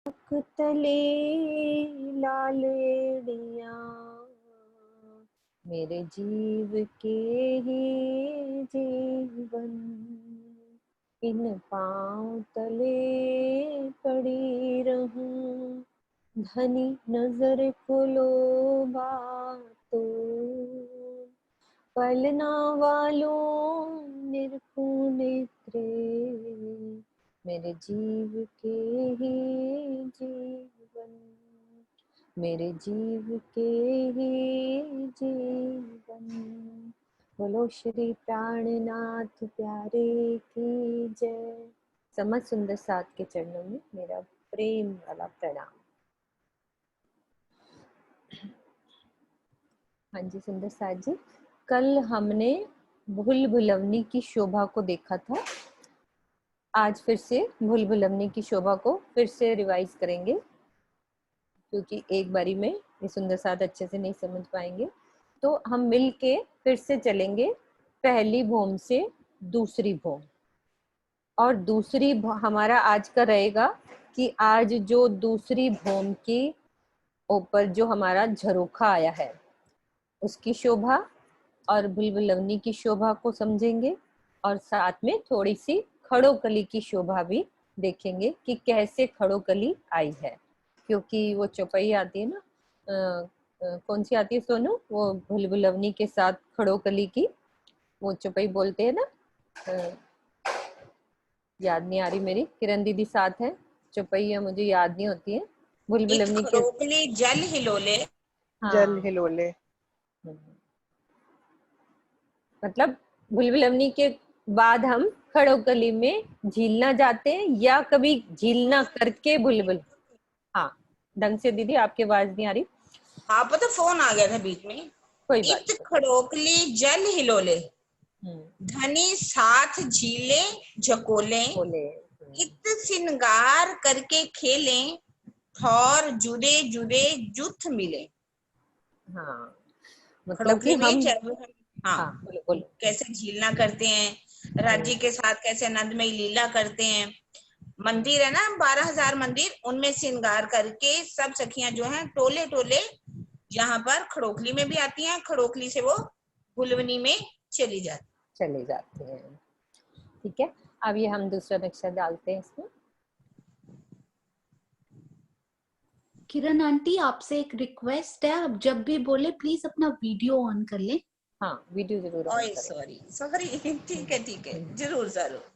तले लालड़ियाँ मेरे जीव के ही जीवन, इन पाँव तले पड़ी रहूं, धनी नजर खोलो बातों, पलना वालों निरखूं नेत्रे, मेरे जीव के ही जीवन, मेरे जीव के ही जीवन। बोलो श्री प्राणनाथ प्यारे की जय। समझ सुंदर साथ के चरणों में मेरा प्रेम वाला प्रणाम। हाँ जी सुंदर साथ जी, कल हमने भूल भुलवनी की शोभा को देखा था। आज फिर से भूल भुलवनी की शोभा को फिर से रिवाइज करेंगे, क्योंकि एक बारी में ये सुंदर साथ अच्छे से नहीं समझ पाएंगे। तो हम मिल के फिर से चलेंगे पहली भौम से दूसरी भौम। और दूसरी हमारा आज का रहेगा कि आज जो दूसरी भौम की ऊपर जो हमारा झरोखा आया है उसकी शोभा और भुलभुलवनी की शोभा को समझेंगे, और साथ में थोड़ी सी खड़ोकली की शोभा भी देखेंगे कि कैसे खड़ोकली आई है। क्योंकि वो चौपाई आती है ना, कौन सी आती है सोनू, वो भुलभुलवनी के साथ खड़ोकली की वो चौपाई बोलते हैं ना, याद नहीं आ रही मेरी, किरण दीदी साथ है, चौपैया मुझे याद नहीं होती है। भुलभुलवनी के खड़ोकली जल हिलोले। हाँ, जल हिलोले। मतलब भुलभुलवनी के बाद हम खड़ोकली में झीलना जाते हैं या कभी झीलना करके बुलबुल। हाँ ढंग से दीदी आपकी आवाज नहीं आ रही। हाँ पता फोन आ गया था बीच में। कोई बात इत खड़ोकली जल हिलोले, नहीं। धनी साथ झीले झकोले, बोले इत सिंगार करके खेले, ठौर जुदे जुदे जुथ मिले। हाँ मतलब कि खड़ोकली में हम, जब हाँ हाँ बोलो बोलो। कैसे झीलना करते हैं, राज्य के साथ कैसे आनंद में लीला करते हैं। मंदिर है ना 12,000 मंदिर, उनमें श्रृंगार करके सब सखियां जो हैं टोले टोले यहाँ पर खड़ोकली में भी आती हैं, खड़ोकली से वो भुलवनी में चली जाती। चले जाते हैं। ठीक है, अब ये हम दूसरा नक्शा डालते हैं इसमें। किरण आंटी आपसे एक रिक्वेस्ट है, आप जब भी बोले प्लीज अपना वीडियो ऑन कर लें। हाँ वीडियो जरूर ऑन करें। सॉरी सॉरी ठीक है जरूर जरूर।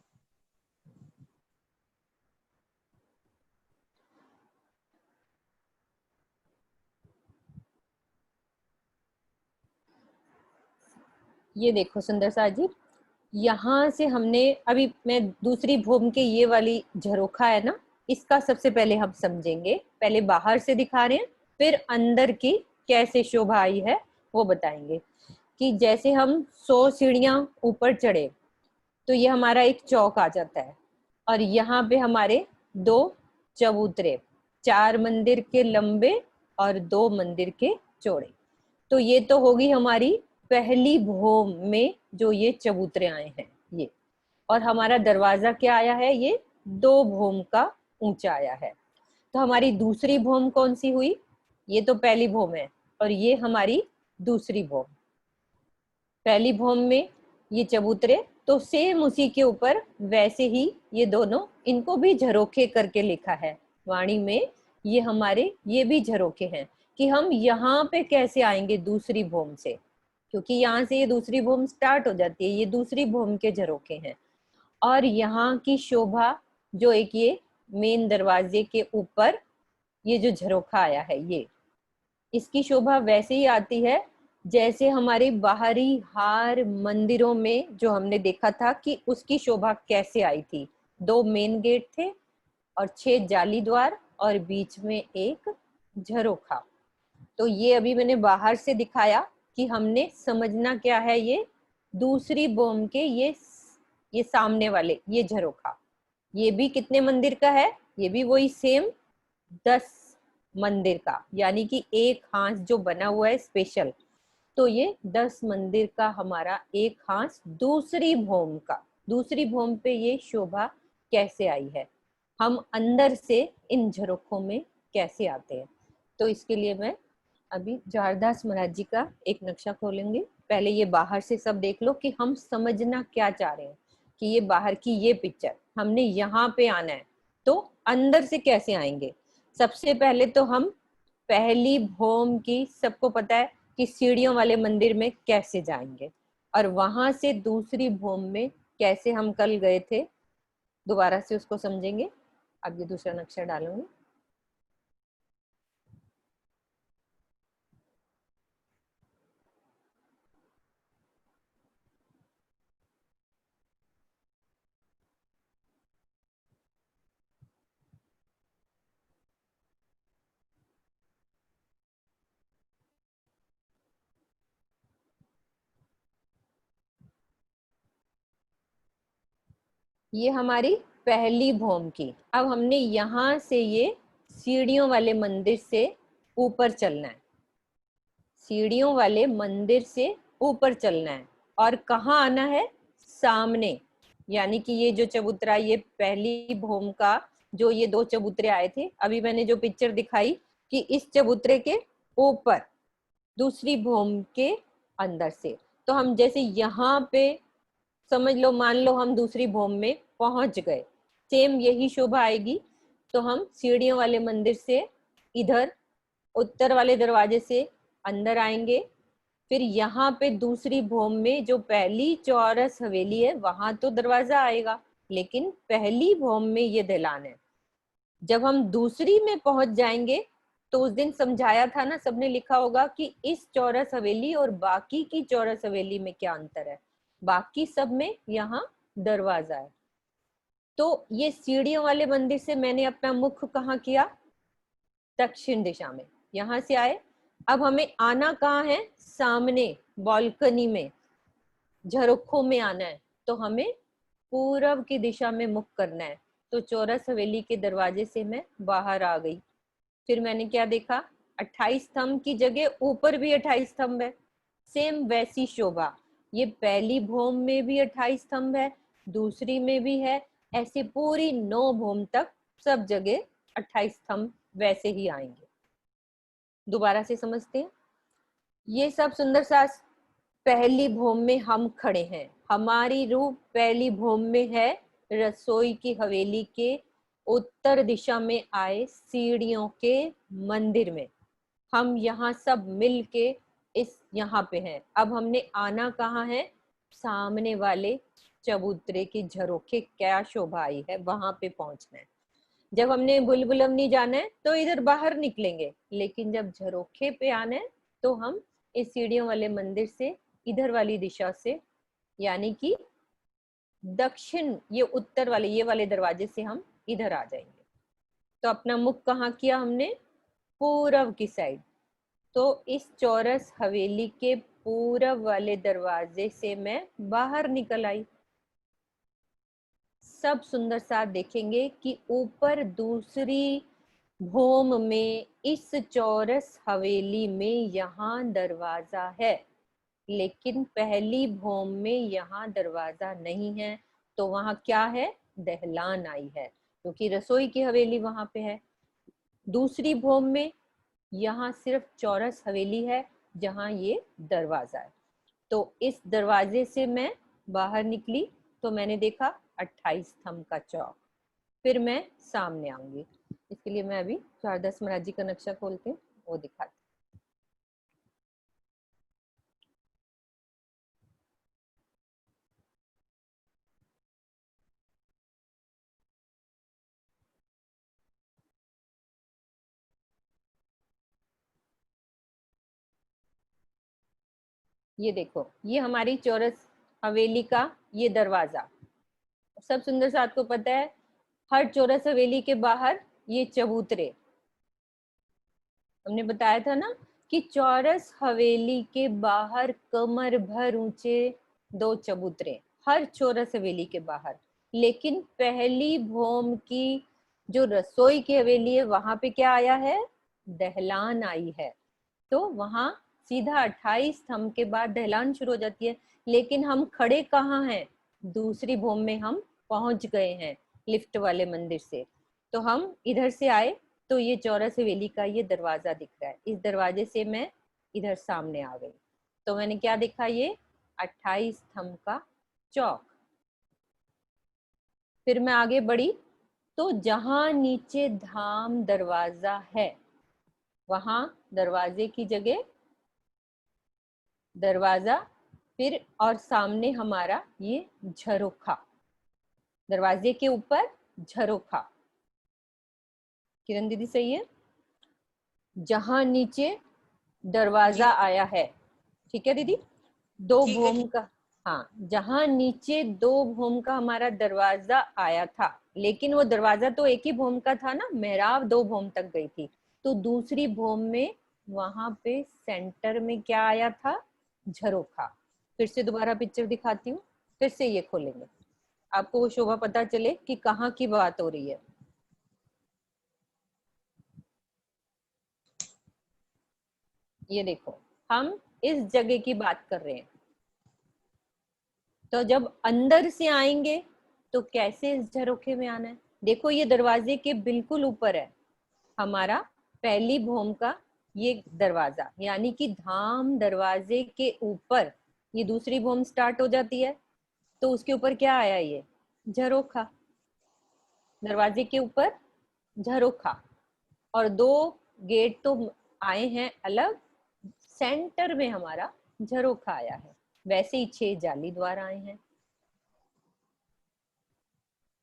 ये देखो सुंदर सा जी, यहाँ से हमने अभी मैं दूसरी भूम के ये वाली झरोखा है ना, इसका सबसे पहले हम समझेंगे। पहले बाहर से दिखा रहे हैं, फिर अंदर की कैसे शोभा आई है वो बताएंगे। कि जैसे हम 100 सीढ़ियां ऊपर चढ़े तो ये हमारा एक चौक आ जाता है, और यहाँ पे हमारे 2 चबूतरे, 4 मंदिर के लंबे और 2 मंदिर के चौड़े। तो ये तो होगी हमारी पहली भौम में जो ये चबूतरे आए हैं ये, और हमारा दरवाजा क्या आया है, ये 2 भौम का ऊंचा आया है। तो हमारी दूसरी भौम कौन सी हुई, ये तो पहली भौम है और ये हमारी दूसरी भौम। पहली भौम में ये चबूतरे, तो सेम उसी के ऊपर वैसे ही ये दोनों, इनको भी झरोखे करके लिखा है वाणी में। ये हमारे ये भी झरोखे हैं कि हम यहाँ पे कैसे आएंगे दूसरी भौम से, क्योंकि यहाँ से ये दूसरी भौम स्टार्ट हो जाती है, ये दूसरी भौम के झरोखे हैं। और यहाँ की शोभा जो एक ये मेन दरवाजे के ऊपर ये जो झरोखा आया है, ये इसकी शोभा वैसे ही आती है जैसे हमारे बाहरी हार मंदिरों में जो हमने देखा था कि उसकी शोभा कैसे आई थी। 2 मेन गेट थे और 6 जाली द्वार और बीच में एक झरोखा। तो ये अभी मैंने बाहर से दिखाया कि हमने समझना क्या है, ये दूसरी भौम के ये सामने वाले ये झरोखा, ये भी कितने मंदिर का है, ये भी वही सेम 10 मंदिर का, यानी कि एक हांस जो बना हुआ है स्पेशल। तो ये 10 मंदिर का हमारा एक हांस दूसरी भौम का, दूसरी भौम पे ये शोभा कैसे आई है। हम अंदर से इन झरोखों में कैसे आते हैं। तो इसके लिए मैं अभी जवाहरदास महाराज जी का एक नक्शा खोलेंगे। पहले ये बाहर से सब देख लो कि हम समझना क्या चाह रहे हैं, कि ये बाहर की ये पिक्चर हमने यहाँ पे आना है, तो अंदर से कैसे आएंगे। सबसे पहले तो हम पहली भौम की, सबको पता है कि सीढ़ियों वाले मंदिर में कैसे जाएंगे, और वहां से दूसरी भौम में कैसे हम कल गए थे, दोबारा से उसको समझेंगे। अब ये दूसरा नक्शा डालूंगी। ये हमारी पहली भौम की। अब हमने यहाँ से ये सीढ़ियों वाले मंदिर से ऊपर चलना है, सीढ़ियों वाले मंदिर से ऊपर चलना है, और कहाँ आना है, सामने। यानी कि ये जो चबूतरा, ये पहली भौम का जो ये दो चबूतरे आए थे, अभी मैंने जो पिक्चर दिखाई कि इस चबूतरे के ऊपर दूसरी भौम के अंदर से। तो हम जैसे यहाँ पे समझ लो, मान लो हम दूसरी भौम में पहुंच गए, सेम यही शोभा आएगी। तो हम सीढ़ियों वाले मंदिर से इधर उत्तर वाले दरवाजे से अंदर आएंगे, फिर यहाँ पे दूसरी भौम में जो पहली चौरस हवेली है वहां तो दरवाजा आएगा, लेकिन पहली भौम में ये दहलान है। जब हम दूसरी में पहुंच जाएंगे तो उस दिन समझाया था ना, सबने लिखा होगा कि इस चौरस हवेली और बाकी की चौरस हवेली में क्या अंतर है। बाकी सब में यहाँ दरवाजा है। तो ये सीढ़ियों वाले मंदिर से मैंने अपना मुख कहाँ किया, दक्षिण दिशा में, यहाँ से आए। अब हमें आना कहाँ है, सामने बालकनी में, झरोखों में आना है। तो हमें पूरब की दिशा में मुख करना है। तो चौरस हवेली के दरवाजे से मैं बाहर आ गई। फिर मैंने क्या देखा, 28 स्तंभ की जगह ऊपर भी 28 स्तंभ है, सेम वैसी शोभा। ये पहली भौम में भी 28 स्तंभ है, दूसरी में भी है, ऐसे पूरी 9 भौम तक सब जगह 28 स्तंभ वैसे ही आएंगे। दोबारा से समझते हैं। ये सब सुंदर सा पहली भौम में हम खड़े हैं, हमारी रूह पहली भौम में है, रसोई की हवेली के उत्तर दिशा में आए सीढ़ियों के मंदिर में। हम यहाँ सब मिल के इस यहाँ पे हैं। अब हमने आना कहाँ है, सामने वाले चबूतरे की झरोखे क्या शोभा आई है वहां पे पहुंचना है। जब हमने बुलबुलमनी जाना है तो इधर बाहर निकलेंगे, लेकिन जब झरोखे पे आना है तो हम इस सीढ़ियों वाले मंदिर से इधर वाली दिशा से, यानी कि दक्षिण, ये उत्तर वाले ये वाले दरवाजे से हम इधर आ जाएंगे। तो अपना मुख कहाँ किया हमने, पूरब की साइड। तो इस चौरस हवेली के पूरब वाले दरवाजे से मैं बाहर निकल आई। सब सुंदर सा देखेंगे कि ऊपर दूसरी भौम में इस चौरस हवेली में यहाँ दरवाजा है, लेकिन पहली भौम में यहाँ दरवाजा नहीं है। तो वहां क्या है, दहलान आई है, क्योंकि रसोई की हवेली वहां पे है। दूसरी भौम में यहाँ सिर्फ चौरस हवेली है जहाँ ये दरवाजा है। तो इस दरवाजे से मैं बाहर निकली तो मैंने देखा 28 स्तंभ का चौक। फिर मैं सामने आऊंगी। इसके लिए मैं अभी जवाहरदास महाराज जी का नक्शा खोलती हूँ, वो दिखाती। ये देखो, ये हमारी चौरस हवेली का ये दरवाजा। सब सुंदर सा आपको पता है, हर चौरस हवेली के बाहर ये चबूतरे। हमने बताया था ना कि चौरस हवेली के बाहर कमर भर ऊंचे 2 चबूतरे, हर चौरस हवेली के बाहर। लेकिन पहली भौम की जो रसोई की हवेली है वहां पे क्या आया है, दहलान आई है। तो वहां सीधा 28 स्तंभ के बाद दहलान शुरू हो जाती है। लेकिन हम खड़े कहाँ हैं, दूसरी भौम में हम पहुंच गए हैं लिफ्ट वाले मंदिर से। तो हम इधर से आए तो ये चौरस हवेली का ये दरवाजा दिख रहा है, इस दरवाजे से मैं इधर सामने आ गई तो मैंने क्या देखा, ये 28 स्तंभ का चौक। फिर मैं आगे बढ़ी तो जहां नीचे धाम दरवाजा है वहां दरवाजे की जगह दरवाजा, फिर और सामने हमारा ये झरोखा, दरवाजे के ऊपर झरोखा। किरण दीदी सही है? जहां नीचे दरवाजा जी आया है, ठीक है दीदी, दो ठीक है भूम का, हाँ, जहां नीचे 2 भूम का हमारा दरवाजा आया था, लेकिन वो दरवाजा तो एक ही भूम का था ना, मेहराब 2 भूम तक गई थी, तो दूसरी भूम में वहां पे सेंटर में क्या आया था, झरोखा। फिर से दोबारा पिक्चर दिखाती हूँ, फिर से ये खोलेंगे, आपको वो शोभा पता चले कि कहाँ की बात हो रही है। ये देखो, हम इस जगह की बात कर रहे हैं, तो जब अंदर से आएंगे तो कैसे इस झरोखे में आना है। देखो ये दरवाजे के बिल्कुल ऊपर है हमारा पहली भूम का ये दरवाजा, यानी कि धाम दरवाजे के ऊपर ये दूसरी भूम स्टार्ट हो जाती है, तो उसके ऊपर क्या आया, ये झरोखा, दरवाजे के ऊपर झरोखा। और 2 गेट तो आए हैं अलग, सेंटर में हमारा झरोखा आया है। वैसे ही 6 जाली द्वार आए हैं।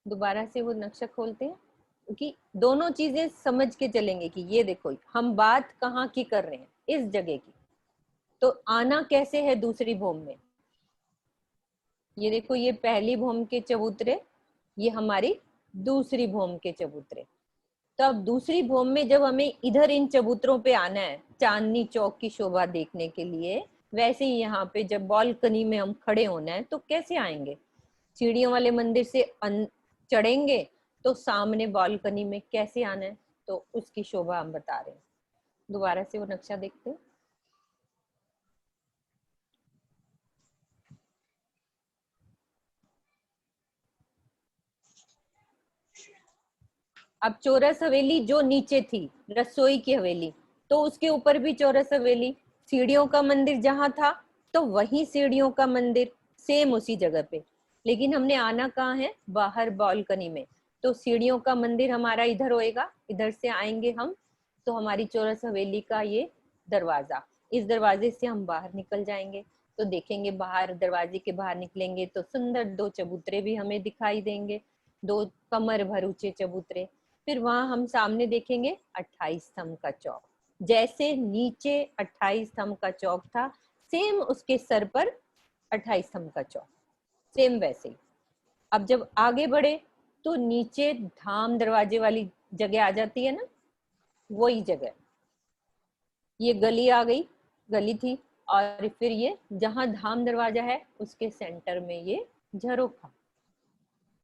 दोबारा से वो नक्शा खोलते हैं क्योंकि दोनों चीजें समझ के चलेंगे कि ये देखो हम बात कहाँ की कर रहे हैं, इस जगह की, तो आना कैसे है दूसरी भूम में। ये देखो ये पहली भूम के चबूतरे, ये हमारी दूसरी भूम के चबूतरे। तो अब दूसरी भूम में जब हमें इधर इन चबूतरों पे आना है चांदनी चौक की शोभा देखने के लिए, वैसे ही यहाँ पे जब बालकनी में हम खड़े होना है तो कैसे आएंगे, सीढ़ियों वाले मंदिर से चढ़ेंगे तो सामने बालकनी में कैसे आना है, तो उसकी शोभा हम बता रहे हैं। दोबारा से वो नक्शा देखते हैं। अब चौरस हवेली जो नीचे थी रसोई की हवेली, तो उसके ऊपर भी चौरस हवेली, सीढ़ियों का मंदिर जहां था तो वही सीढ़ियों का मंदिर सेम उसी जगह पे, लेकिन हमने आना कहाँ है, बाहर बालकनी में, तो सीढ़ियों का मंदिर हमारा इधर होएगा, इधर से आएंगे हम तो हमारी चौरस हवेली का ये दरवाजा, इस दरवाजे से हम बाहर निकल जाएंगे तो देखेंगे बाहर, दरवाजे के बाहर निकलेंगे तो सुंदर 2 चबूतरे भी हमें दिखाई देंगे, 2 कमर भर ऊंचे चबूतरे। फिर वहां हम सामने देखेंगे 28 स्तंभ का चौक, जैसे नीचे 28 स्तंभ का चौक था सेम उसके सर पर 28 स्तंभ का चौक, सेम वैसे ही। अब जब आगे बढ़े तो नीचे धाम दरवाजे वाली जगह आ जाती है ना, वही जगह, ये गली आ गई, गली थी, और फिर ये जहां धाम दरवाजा है उसके सेंटर में ये झरोखा,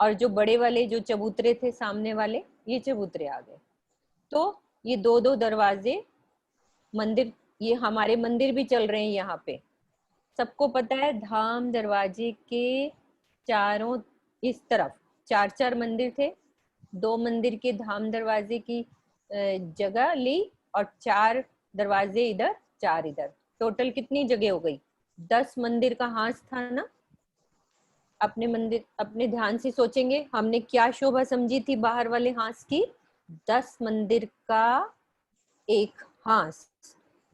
और जो बड़े वाले जो चबूतरे थे सामने वाले ये चबूतरे आ गए। तो ये 2-2 दरवाजे मंदिर, ये हमारे मंदिर भी चल रहे हैं यहाँ पे, सबको पता है धाम दरवाजे के चारों इस तरफ 4-4 मंदिर थे, 2 मंदिर के धाम दरवाजे की जगह ली और 4 दरवाजे इधर 4 इधर, टोटल कितनी जगह हो गई, 10 मंदिर का हाथ था ना। अपने मंदिर अपने ध्यान से सोचेंगे हमने क्या शोभा समझी थी बाहर वाले हाथ की, 10 मंदिर का एक हाथ,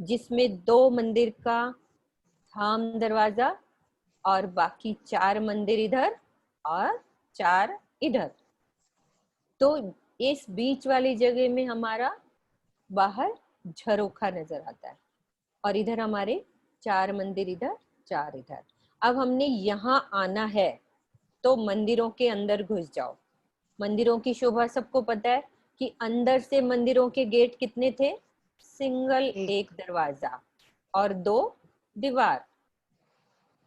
जिसमें 2 मंदिर का धाम दरवाजा और बाकी 4 मंदिर इधर और 4 इधर, तो इस बीच वाली जगह में हमारा बाहर झरोखा नजर आता है, और इधर हमारे 4 मंदिर इधर 4 इधर। अब हमने यहाँ आना है तो मंदिरों के अंदर घुस जाओ। मंदिरों की शोभा सबको पता है कि अंदर से मंदिरों के गेट कितने थे, सिंगल एक दरवाजा और 2 दीवार।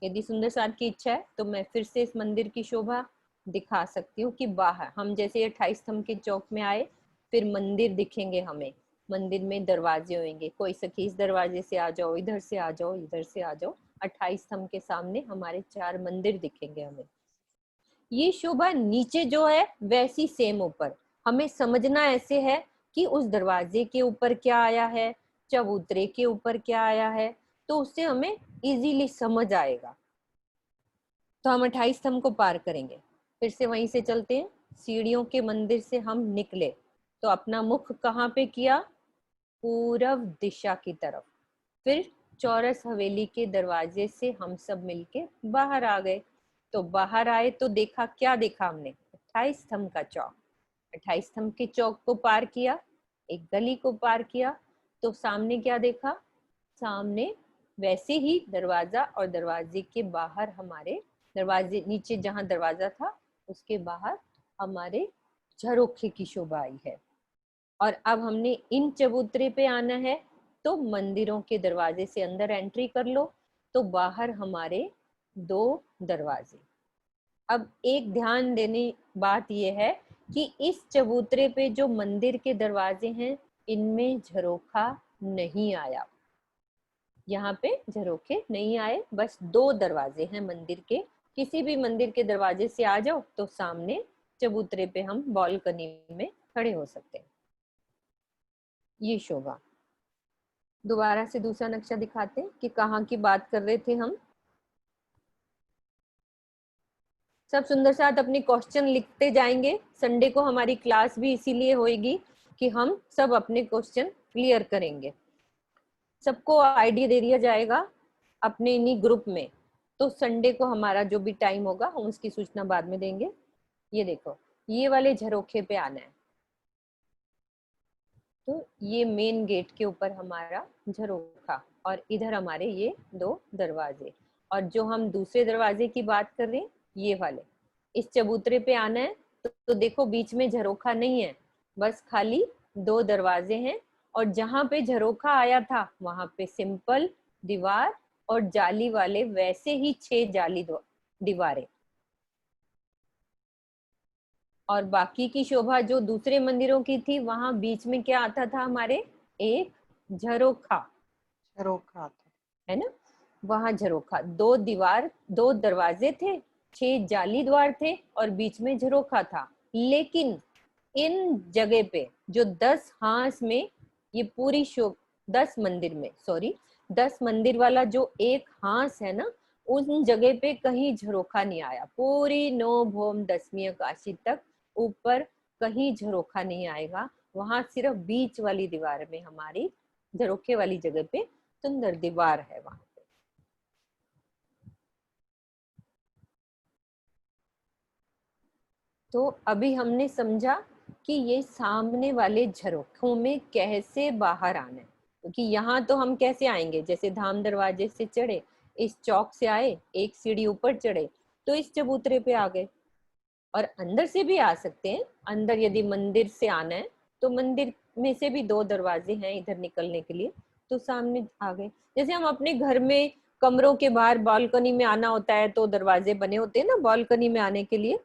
यदि सुंदर साथ की इच्छा है तो मैं फिर से इस मंदिर की शोभा दिखा सकती हूँ कि बाहर हम जैसे 28 स्तंभ के चौक में आए, फिर मंदिर दिखेंगे हमें, मंदिर में दरवाजे होंगे, कोई सखी इस दरवाजे से आ जाओ, इधर से आ जाओ, इधर से आ जाओ, 28 स्तंभ के सामने हमारे 4 मंदिर दिखेंगे हमें। ये शोभा नीचे जो है वैसी सेम ऊपर, हमें समझना ऐसे है कि उस दरवाजे के ऊपर क्या आया है, चबूतरे के ऊपर क्या आया है, तो उससे हमें इजीली समझ आएगा। तो हम 28 स्तंभ को पार करेंगे। फिर से वहीं से चलते हैं। सीढ़ियों के मंदिर से हम निकले तो अपना मुख कहाँ पे किया? पूरब दिशा की तरफ। फिर चौरस हवेली के दरवाजे से हम सब मिलके बाहर आ गए। तो बाहर आए तो देखा, क्या देखा हमने? 28 स्तंभ का चौक। 28 स्तंभ के चौक को पार किया, एक गली को पार किया, तो सामने क्या देखा? सामने वैसे ही दरवाजा, और दरवाजे के बाहर हमारे, दरवाजे नीचे जहां दरवाजा था उसके बाहर हमारे झरोखे की शोभा आई है। और अब हमने इन चबूतरे पे आना है, तो मंदिरों के दरवाजे से अंदर एंट्री कर लो, तो बाहर हमारे 2 दरवाजे। अब एक ध्यान देने बात यह है कि इस चबूतरे पे जो मंदिर के दरवाजे हैं, इनमें झरोखा नहीं आया। यहाँ पे झरोखे नहीं आए, बस 2 दरवाजे हैं मंदिर के। किसी भी मंदिर के दरवाजे से आ जाओ तो सामने चबूतरे पे हम बालकनी में खड़े हो सकते हैं। ये शोभा। दोबारा से दूसरा नक्शा दिखाते हैं कि कहाँ की बात कर रहे थे हम। सब सुंदर साथ अपने क्वेश्चन लिखते जाएंगे। संडे को हमारी क्लास भी इसीलिए होगी कि हम सब अपने क्वेश्चन क्लियर करेंगे। सबको आइडिया दे दिया जाएगा अपने इन्हीं ग्रुप में। तो संडे को हमारा जो भी टाइम होगा हम उसकी सूचना बाद में देंगे। ये देखो, ये वाले झरोखे पे आना है। तो ये मेन गेट के ऊपर हमारा झरोखा, और इधर हमारे ये 2 दरवाजे। और जो हम दूसरे दरवाजे की बात कर रहे हैं, ये वाले, इस चबूतरे पे आना है तो देखो बीच में झरोखा नहीं है, बस खाली 2 दरवाजे हैं। और जहां पे झरोखा आया था वहां पे सिंपल दीवार और जाली वाले वैसे ही 6 जाली दीवारें। और बाकी की शोभा जो दूसरे मंदिरों की थी, वहां बीच में क्या आता था हमारे? एक झरोखा, झरोखा था। है ना? वहां झरोखा, 2 दीवार, 2 दरवाजे थे, 6 जाली द्वार थे और बीच में झरोखा था। लेकिन इन जगह पे जो 10 हांस में ये पूरी 10 मंदिर में, सॉरी 10 मंदिर वाला जो एक हांस है ना, उन जगह पे कहीं झरोखा नहीं आया। पूरी 9 भौम 10वीं काशी तक ऊपर कहीं झरोखा नहीं आएगा। वहां सिर्फ बीच वाली दीवार में हमारी झरोखे वाली जगह पे सुंदर दीवार है वहां पे। तो अभी हमने समझा कि ये सामने वाले झरोखों में कैसे बाहर आना है। क्योंकि यहाँ तो हम कैसे आएंगे? जैसे धाम दरवाजे से चढ़े, इस चौक से आए, एक सीढ़ी ऊपर चढ़े तो इस चबूतरे पे आ गए। और अंदर से भी आ सकते हैं। अंदर यदि मंदिर से आना है तो मंदिर में से भी 2 दरवाजे हैं इधर निकलने के लिए, तो सामने आ गए। जैसे हम अपने घर में कमरों के बाहर बालकनी में आना होता है तो दरवाजे बने होते हैं ना बालकनी में आने के लिए,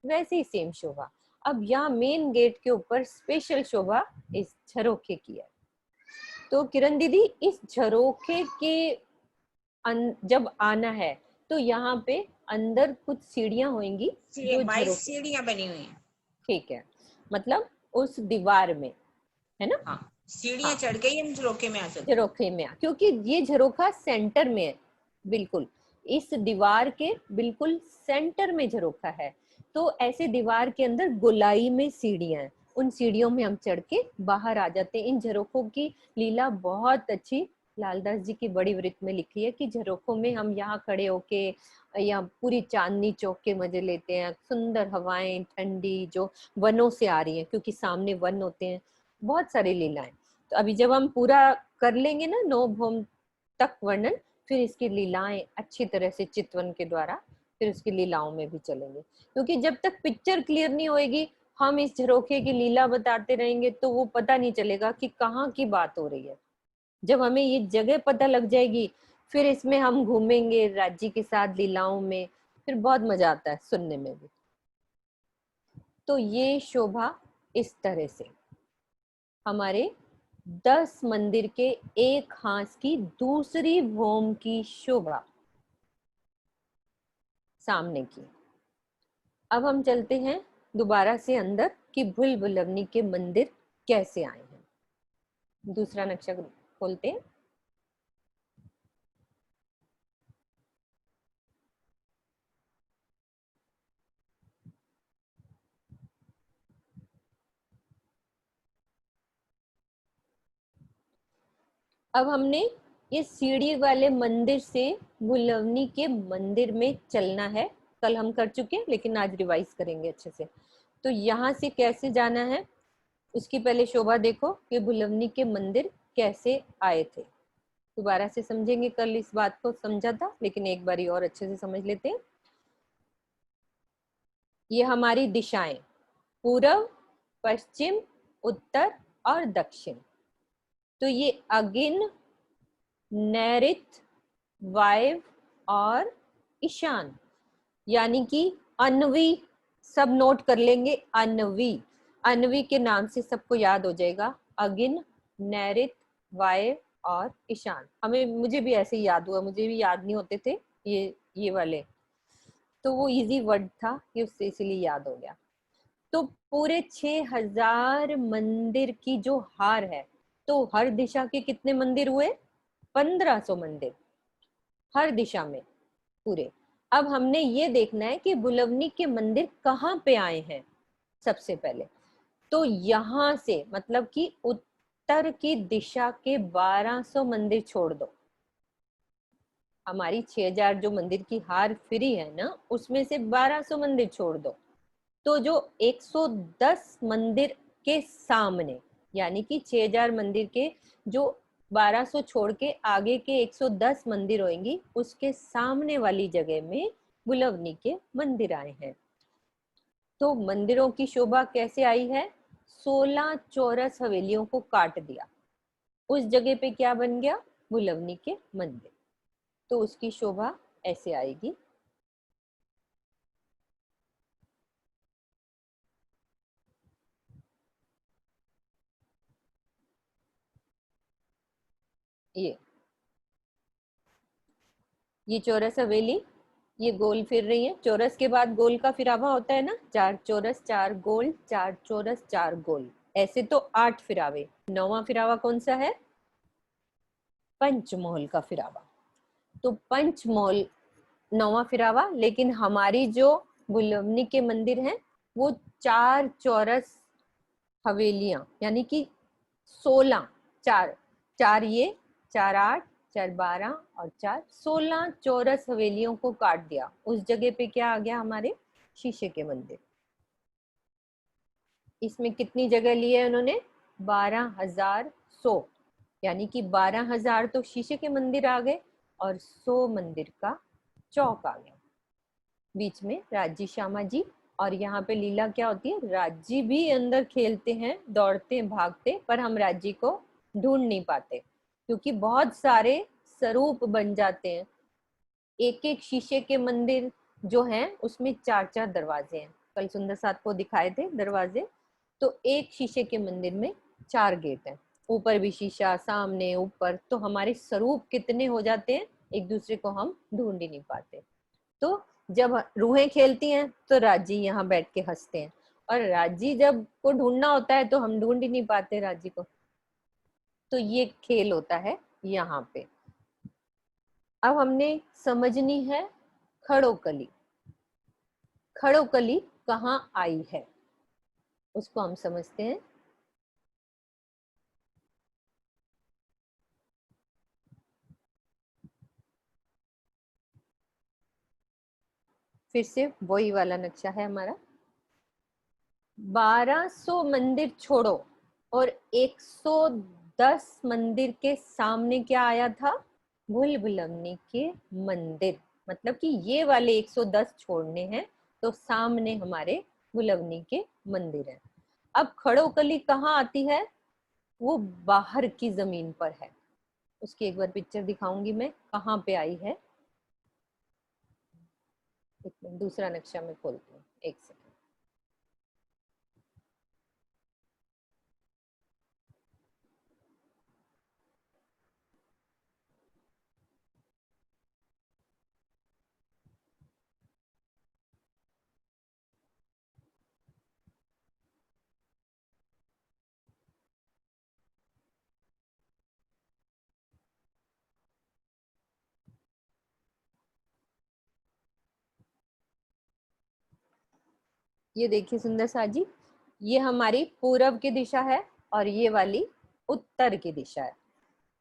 वैसे ही सेम शोभा। अब यहाँ मेन गेट के ऊपर स्पेशल शोभा इस झरोखे की है। तो किरण दीदी, इस झरोखे के जब आना है तो यहाँ पे अंदर कुछ सीढ़ियां होंगी जो 22 सीढ़ियां बनी हुई हैं। ठीक है, मतलब उस दीवार में, है ना? हाँ, सीढ़ियां हाँ, चढ़ के ही हम झरोखे में आ सकते हैं। झरोखे में क्योंकि ये झरोखा सेंटर में है, बिल्कुल इस दीवार के बिल्कुल सेंटर में झरोखा है। तो ऐसे दीवार के अंदर गोलाई में सीढ़ियां हैं, उन सीढ़ियों में हम चढ़ के बाहर आ जाते हैं। इन झरोखों की लीला बहुत अच्छी लालदास जी की बड़ी वृत्त में लिखी है कि झरोखों में हम यहाँ खड़े होके या पूरी चांदनी चौक के मजे लेते हैं। सुंदर हवाएं ठंडी जो वनों से आ रही है, क्योंकि सामने वन होते हैं, बहुत सारी लीलाएं। तो अभी जब हम पूरा कर लेंगे ना 9 भौम तक वर्णन, फिर इसकी लीलाएं अच्छी तरह से चितवन के द्वारा फिर उसकी लीलाओं में भी चलेंगे। क्योंकि जब तक पिक्चर क्लियर नहीं होएगी, हम इस झरोखे की लीला बताते रहेंगे तो वो पता नहीं चलेगा कि कहाँ की बात हो रही है। जब हमें ये जगह पता लग जाएगी, फिर इसमें हम घूमेंगे राज्य के साथ लीलाओं में, फिर बहुत मजा आता है सुनने में भी। तो ये शोभा इस तरह से हमारे 10 मंदिर के एक हांस की दूसरी भौम की शोभा सामने की। अब हम चलते हैं दोबारा से अंदर कि भूल भुलवनी के मंदिर कैसे आए हैं। दूसरा नक्शा खोलते हैं। अब हमने ये सीढ़ी वाले मंदिर से भुलवनी के मंदिर में चलना है। कल हम कर चुके हैं लेकिन आज रिवाइज करेंगे अच्छे से। तो यहाँ से कैसे जाना है उसकी पहले शोभा देखो कि भुलवनी के मंदिर कैसे आए थे। दोबारा से समझेंगे, कल इस बात को समझा था लेकिन एक बारी और अच्छे से समझ लेते हैं। ये हमारी दिशाएं पूर्व, पश्चिम, उत्तर और दक्षिण। तो ये अगिन, नैऋत्य, वायव्य और ईशान, यानी कि अन्वी, सब नोट कर लेंगे। अन्वी, अन्वी के नाम से सबको याद हो जाएगा। अगिन, नैऋत्य, वायव्य और ईशान। मुझे भी ऐसे ही याद हुआ, मुझे भी याद नहीं होते थे ये वाले, तो वो इजी वर्ड था कि उससे इसीलिए याद हो गया। तो पूरे 6000 मंदिर की जो हार है, तो हर दिशा के कितने मंदिर हुए? 1500 मंदिर हर दिशा में पूरे। अब हमने ये देखना है कि भुलवनी के मंदिर कहाँ पे आए हैं। सबसे पहले तो यहाँ से, मतलब कि उत्तर की दिशा के 1200 मंदिर छोड़ दो। हमारी 6000 जो मंदिर की हार फ्री है ना, उसमें से 1200 मंदिर छोड़ दो। तो जो 110 मंदिर के सामने, यानी कि 6000 मंदिर के जो 1200 छोड़ के आगे के 110 मंदिर होंगी, उसके सामने वाली जगह में भुलवनी के मंदिर आए हैं। तो मंदिरों की शोभा कैसे आई है? 16 चौरस हवेलियों को काट दिया, उस जगह पे क्या बन गया? भुलवनी के मंदिर। तो उसकी शोभा ऐसे आएगी। ये चौरस हवेली, ये गोल फिर रही है। चौरस के बाद गोल का फिरावा होता है ना, 4 चौरस 4 गोल, 4 चौरस 4 गोल। ऐसे तो 8 फिरावे। 9वां फिरावा कौन सा है? पंचमोहल का फिरावा। तो पंचमोहल 9वां फिरावा। लेकिन हमारी जो भुलवनी के मंदिर हैं वो 4 चौरस हवेलियां, यानी कि 16, 4 4 ये 4 8 4 12 और 4 16 चौरस हवेलियों को काट दिया। उस जगह पे क्या आ गया? हमारे शीशे के मंदिर। इसमें कितनी जगह ली है उन्होंने? 12100, यानी कि 12000 तो शीशे के मंदिर आ गए और 100 मंदिर का चौक आ गया। बीच में राजी श्यामा जी, और यहाँ पे लीला क्या होती है? राजी भी अंदर खेलते हैं, दौड़ते हैं, भागते, पर हम राजी को ढूंढ नहीं पाते क्योंकि बहुत सारे स्वरूप बन जाते हैं। एक एक शीशे के मंदिर जो हैं उसमें 4 4 दरवाजे हैं। कल सुंदर साथ को दिखाए थे दरवाजे। तो एक शीशे के मंदिर में 4 गेट हैं, ऊपर भी शीशा, सामने, ऊपर। तो हमारे स्वरूप कितने हो जाते हैं, एक दूसरे को हम ढूंढ ही नहीं पाते। तो जब रूहें खेलती हैं तो राजी यहाँ बैठ के हंसते हैं, और राजी जब को ढूंढना होता है तो हम ढूंढ ही नहीं पाते राजी को। तो ये खेल होता है यहाँ पे। अब हमने समझनी है खड़ोकली। खड़ोकली कहाँ आई है उसको हम समझते हैं। फिर से वही वाला नक्शा है हमारा। 1200 मंदिर छोड़ो और 110 मंदिर के सामने क्या आया था? भूल भुलवनी के मंदिर। मतलब कि ये वाले 110 छोड़ने हैं तो सामने हमारे भुलवनी के मंदिर हैं। अब खड़ोकली कहाँ आती है? वो बाहर की जमीन पर है। उसकी एक बार पिक्चर दिखाऊंगी मैं, कहाँ पे आई है। दूसरा नक्शा मैं खोलती हूँ, एक सेकंड। ये देखिए सुंदर सा जी, ये हमारी पूरब की दिशा है और ये वाली उत्तर की दिशा है।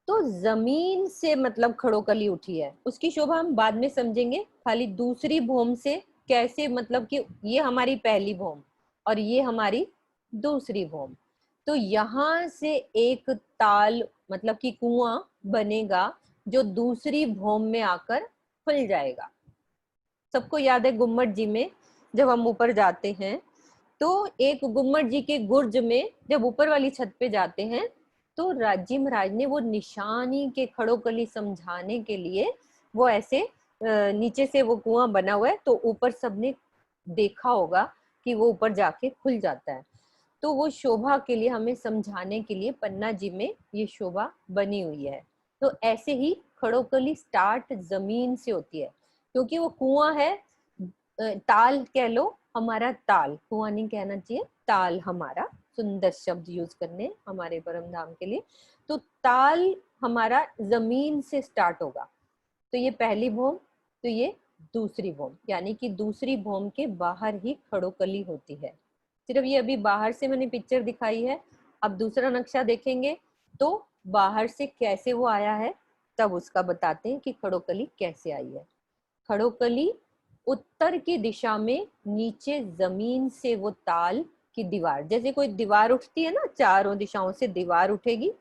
तो जमीन से मतलब खड़ोकली उठी है, उसकी शोभा हम बाद में समझेंगे। खाली दूसरी भौम से कैसे, मतलब कि ये हमारी पहली भौम और ये हमारी दूसरी भौम। तो यहाँ से एक ताल मतलब कि कुआं बनेगा जो दूसरी भौम में आकर खुल जाएगा। सबको याद है गुम्मट जी में जब हम ऊपर जाते हैं तो एक गुम्मट जी के गुर्ज में जब ऊपर वाली छत पे जाते हैं तो राजी महाराज ने वो निशानी के खड़ोकली समझाने के लिए वो ऐसे नीचे से वो कुआं बना हुआ है तो ऊपर सबने देखा होगा कि वो ऊपर जाके खुल जाता है। तो वो शोभा के लिए हमें समझाने के लिए पन्ना जी में ये शोभा बनी हुई है। तो ऐसे ही खड़ोकली स्टार्ट जमीन से होती है, क्योंकि वो कुआं है, ताल कह लो, हमारा ताल, कुआं नहीं कहना चाहिए, ताल हमारा सुंदर शब्द यूज करने हमारे परम धाम के लिए। तो ताल हमारा जमीन से स्टार्ट होगा। तो ये पहली भौम, तो ये दूसरी भौम, यानी कि दूसरी भौम के बाहर ही खड़ोकली होती है। सिर्फ ये अभी बाहर से मैंने पिक्चर दिखाई है, अब दूसरा नक्शा देखेंगे तो बाहर से कैसे वो आया है तब उसका बताते हैं कि खड़ोकली कैसे आई है। खड़ोकली उत्तर की दिशा में नीचे जमीन से वो ताल की दीवार, जैसे कोई दीवार उठती है ना, चारों दिशाओं से दीवार उठेगी,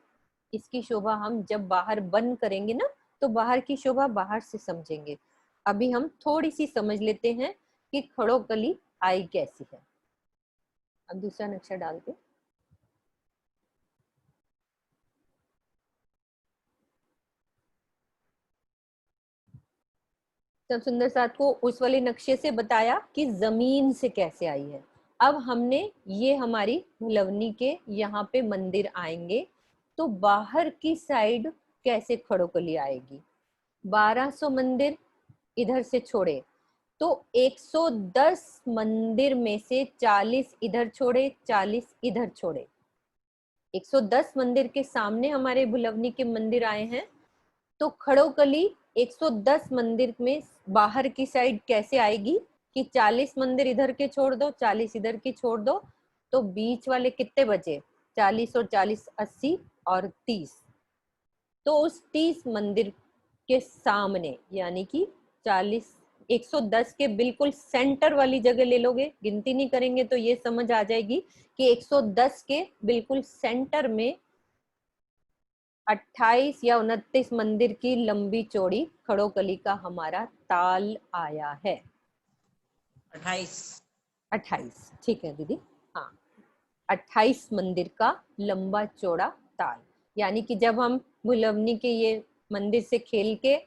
इसकी शोभा हम जब बाहर बंद करेंगे ना तो बाहर की शोभा बाहर से समझेंगे। अभी हम थोड़ी सी समझ लेते हैं कि खड़ोकली आई कैसी है। अब दूसरा नक्शा डालते। तब सुंदर साथ को उस वाले नक्शे से बताया कि जमीन से कैसे आई है। अब हमने ये हमारी भुलवनी के यहाँ पे मंदिर आएंगे तो बाहर की साइड कैसे खड़ोकली आएगी। 1200 मंदिर इधर से छोड़े तो 110 मंदिर में से 40 इधर छोड़े, 40 इधर छोड़े। 110 मंदिर के सामने हमारे भुलवनी के मंदिर आए हैं तो खड़ोकली 110 मंदिर में बाहर की साइड कैसे आएगी कि 40 मंदिर इधर के छोड़ दो, 40 इधर के छोड़ दो, तो बीच वाले कितने बचे? 40 और 40 80 और 30। तो उस 30 मंदिर के सामने यानी कि 40 110 के बिल्कुल सेंटर वाली जगह ले लोगे, गिनती नहीं करेंगे तो ये समझ आ जाएगी कि 110 के बिल्कुल सेंटर में 28 या 29 मंदिर की लंबी चौड़ी खड़ोकली का हमारा ताल आया है। 28 ठीक है दीदी, हाँ 28 मंदिर का लंबा चौड़ा ताल। यानी कि जब हम भुलवनी के ये मंदिर से खेल के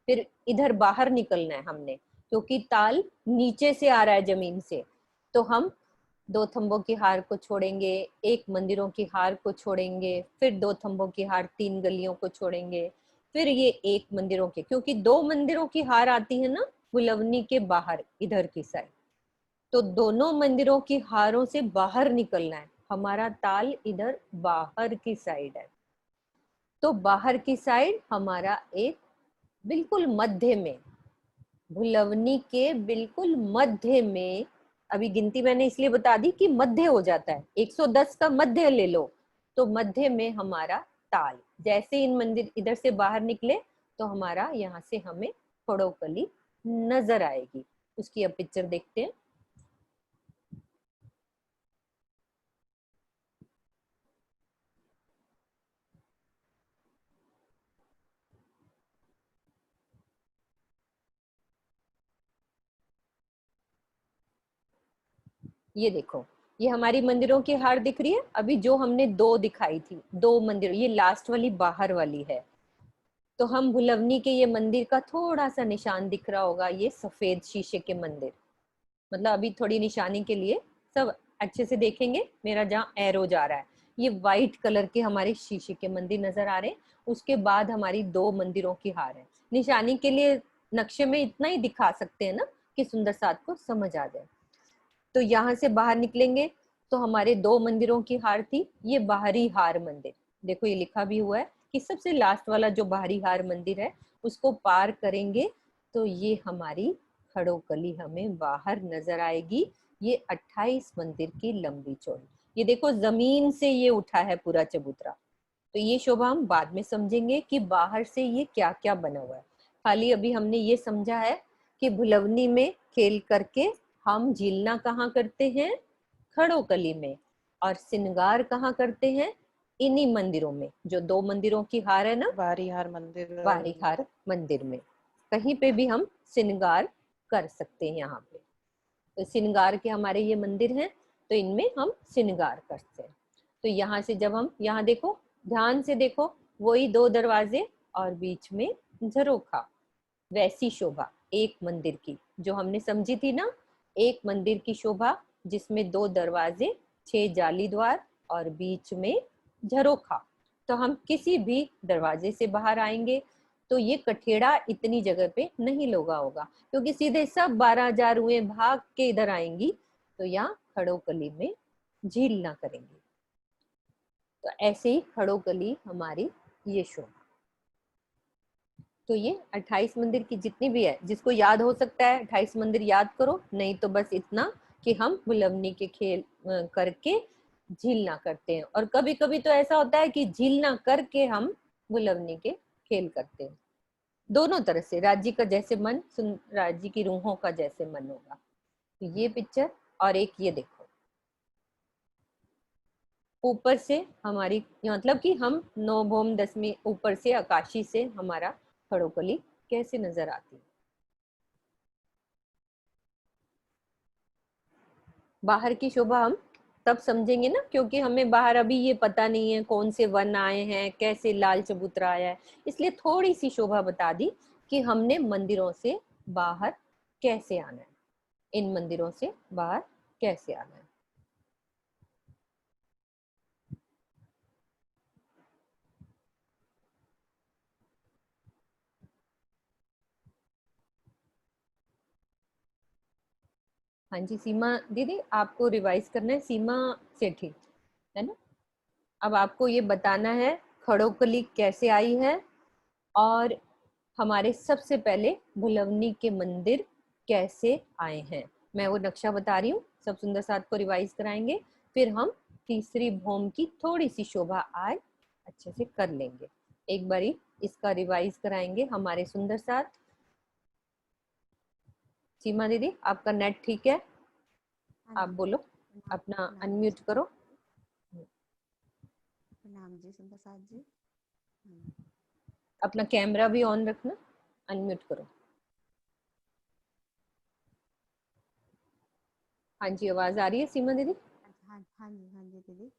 फिर इधर बाहर निकलना है हमने, क्योंकि ताल नीचे से आ रहा है जमीन से, तो हम 2 थंबों की हार को छोड़ेंगे, 1 मंदिरों की हार को छोड़ेंगे, फिर 2 थंबों की हार 3 गलियों को छोड़ेंगे, फिर ये 1 मंदिरों के, क्योंकि 2 मंदिरों की हार आती है ना भुलवनी के बाहर इधर की साइड, तो दोनों मंदिरों की हारों से बाहर निकलना है। हमारा ताल इधर बाहर की साइड है, तो बाहर की साइड हमारा एक बिल्कुल मध्य में, भुलवनी के बिल्कुल मध्य में, अभी गिनती मैंने इसलिए बता दी कि मध्य हो जाता है, 110 का मध्य ले लो, तो मध्य में हमारा ताल। जैसे इन मंदिर इधर से बाहर निकले तो हमारा यहाँ से हमें खड़ोकली नजर आएगी। उसकी अब पिक्चर देखते हैं। ये देखो, ये हमारी मंदिरों की हार दिख रही है। अभी जो हमने 2 दिखाई थी, 2 मंदिर, ये लास्ट वाली बाहर वाली है। तो हम भुलवनी के ये मंदिर का थोड़ा सा निशान दिख रहा होगा, ये सफेद शीशे के मंदिर, मतलब अभी थोड़ी निशानी के लिए सब अच्छे से देखेंगे, मेरा जहाँ एरो जा रहा है, ये व्हाइट कलर के हमारे शीशे के मंदिर नजर आ रहे हैं। उसके बाद हमारी 2 मंदिरों की हार है। निशानी के लिए नक्शे में इतना ही दिखा सकते हैं ना कि सुंदर साथ को समझ आ जाए। तो यहाँ से बाहर निकलेंगे तो हमारे 2 मंदिरों की हार थी, ये बाहरी हार मंदिर, देखो ये लिखा भी हुआ है कि सबसे लास्ट वाला जो बाहरी हार मंदिर है उसको पार करेंगे तो ये हमारी खड़ोकली हमें बाहर नजर आएगी, ये 28 मंदिर की लंबी चौड़ी। ये देखो जमीन से ये उठा है पूरा चबूतरा। तो ये शोभा हम बाद में समझेंगे कि बाहर से ये क्या क्या बना हुआ है। खाली अभी हमने ये समझा है कि भुलवनी में खेल करके हम झीलना कहाँ करते हैं, खड़ोकली में, और श्रृंगार कहाँ करते हैं, इन्हीं मंदिरों में, जो 2 मंदिरों की हार है ना, वारीहार मंदिर। वारीहार मंदिर में। कहीं पे भी हम श्रृंगार कर सकते हैं। यहाँ पे तो श्रृंगार के हमारे ये मंदिर हैं, तो इनमें हम श्रृंगार करते हैं। तो यहाँ से जब हम यहाँ देखो, ध्यान से देखो, वही 2 दरवाजे और बीच में झरोखा, वैसी शोभा एक मंदिर की जो हमने समझी थी ना, एक मंदिर की शोभा जिसमें 2 दरवाजे, 6 जाली द्वार और बीच में झरोखा। तो हम किसी भी दरवाजे से बाहर आएंगे तो ये कठेड़ा इतनी जगह पे नहीं लगा होगा, क्योंकि सीधे सब 12,000 हुए भाग के इधर आएंगी, तो यहाँ खड़ोकली में झील ना करेंगे। तो ऐसे ही खड़ोकली हमारी ये शोभा। तो ये 28 मंदिर की जितनी भी है, जिसको याद हो सकता है 28 मंदिर याद करो, नहीं तो बस इतना कि हम भुलवनी के खेल करके झीलना करते हैं। और कभी कभी तो ऐसा होता है कि झीलना करके हम भुलवनी के खेल करते हैं। दोनों तरह से, राज्य का जैसे मन, राज्य की रूहों का जैसे मन होगा। तो ये पिक्चर, और एक ये देखो, ऊपर से हमारी, मतलब कि हम 9 भौम 10वीं ऊपर से आकाशी से हमारा खड़ोकली कैसे नजर आती है। बाहर की शोभा हम तब समझेंगे ना, क्योंकि हमें बाहर अभी ये पता नहीं है कौन से वन आए हैं, कैसे लाल चबूतरा आया है, इसलिए थोड़ी सी शोभा बता दी कि हमने मंदिरों से बाहर कैसे आना है, इन मंदिरों से बाहर कैसे आना है। हाँ जी सीमा दीदी, आपको रिवाइज करना है, सीमा सेठी है ना। अब आपको ये बताना है खड़ोकली कैसे आई है, और हमारे सबसे पहले भुलवनी के मंदिर कैसे आए हैं। मैं वो नक्शा बता रही हूँ, सब सुंदर साथ को रिवाइज कराएंगे, फिर हम तीसरी भौम की थोड़ी सी शोभा आज अच्छे से कर लेंगे। एक बारी इसका रिवाइज कराएंगे हमारे सुंदर साथ। सीमा दीदी आपका नेट ठीक है, हाँ आप जी। बोलो, प्रणाम अपना प्रणाम अनम्यूट जी। करो। प्रणाम जी सुंदर साथ जी। अपना कैमरा भी ऑन रखना, अनम्यूट करो। हाँ जी, आवाज आ रही है सीमा दीदी? हाँ हाँ जी दीदी।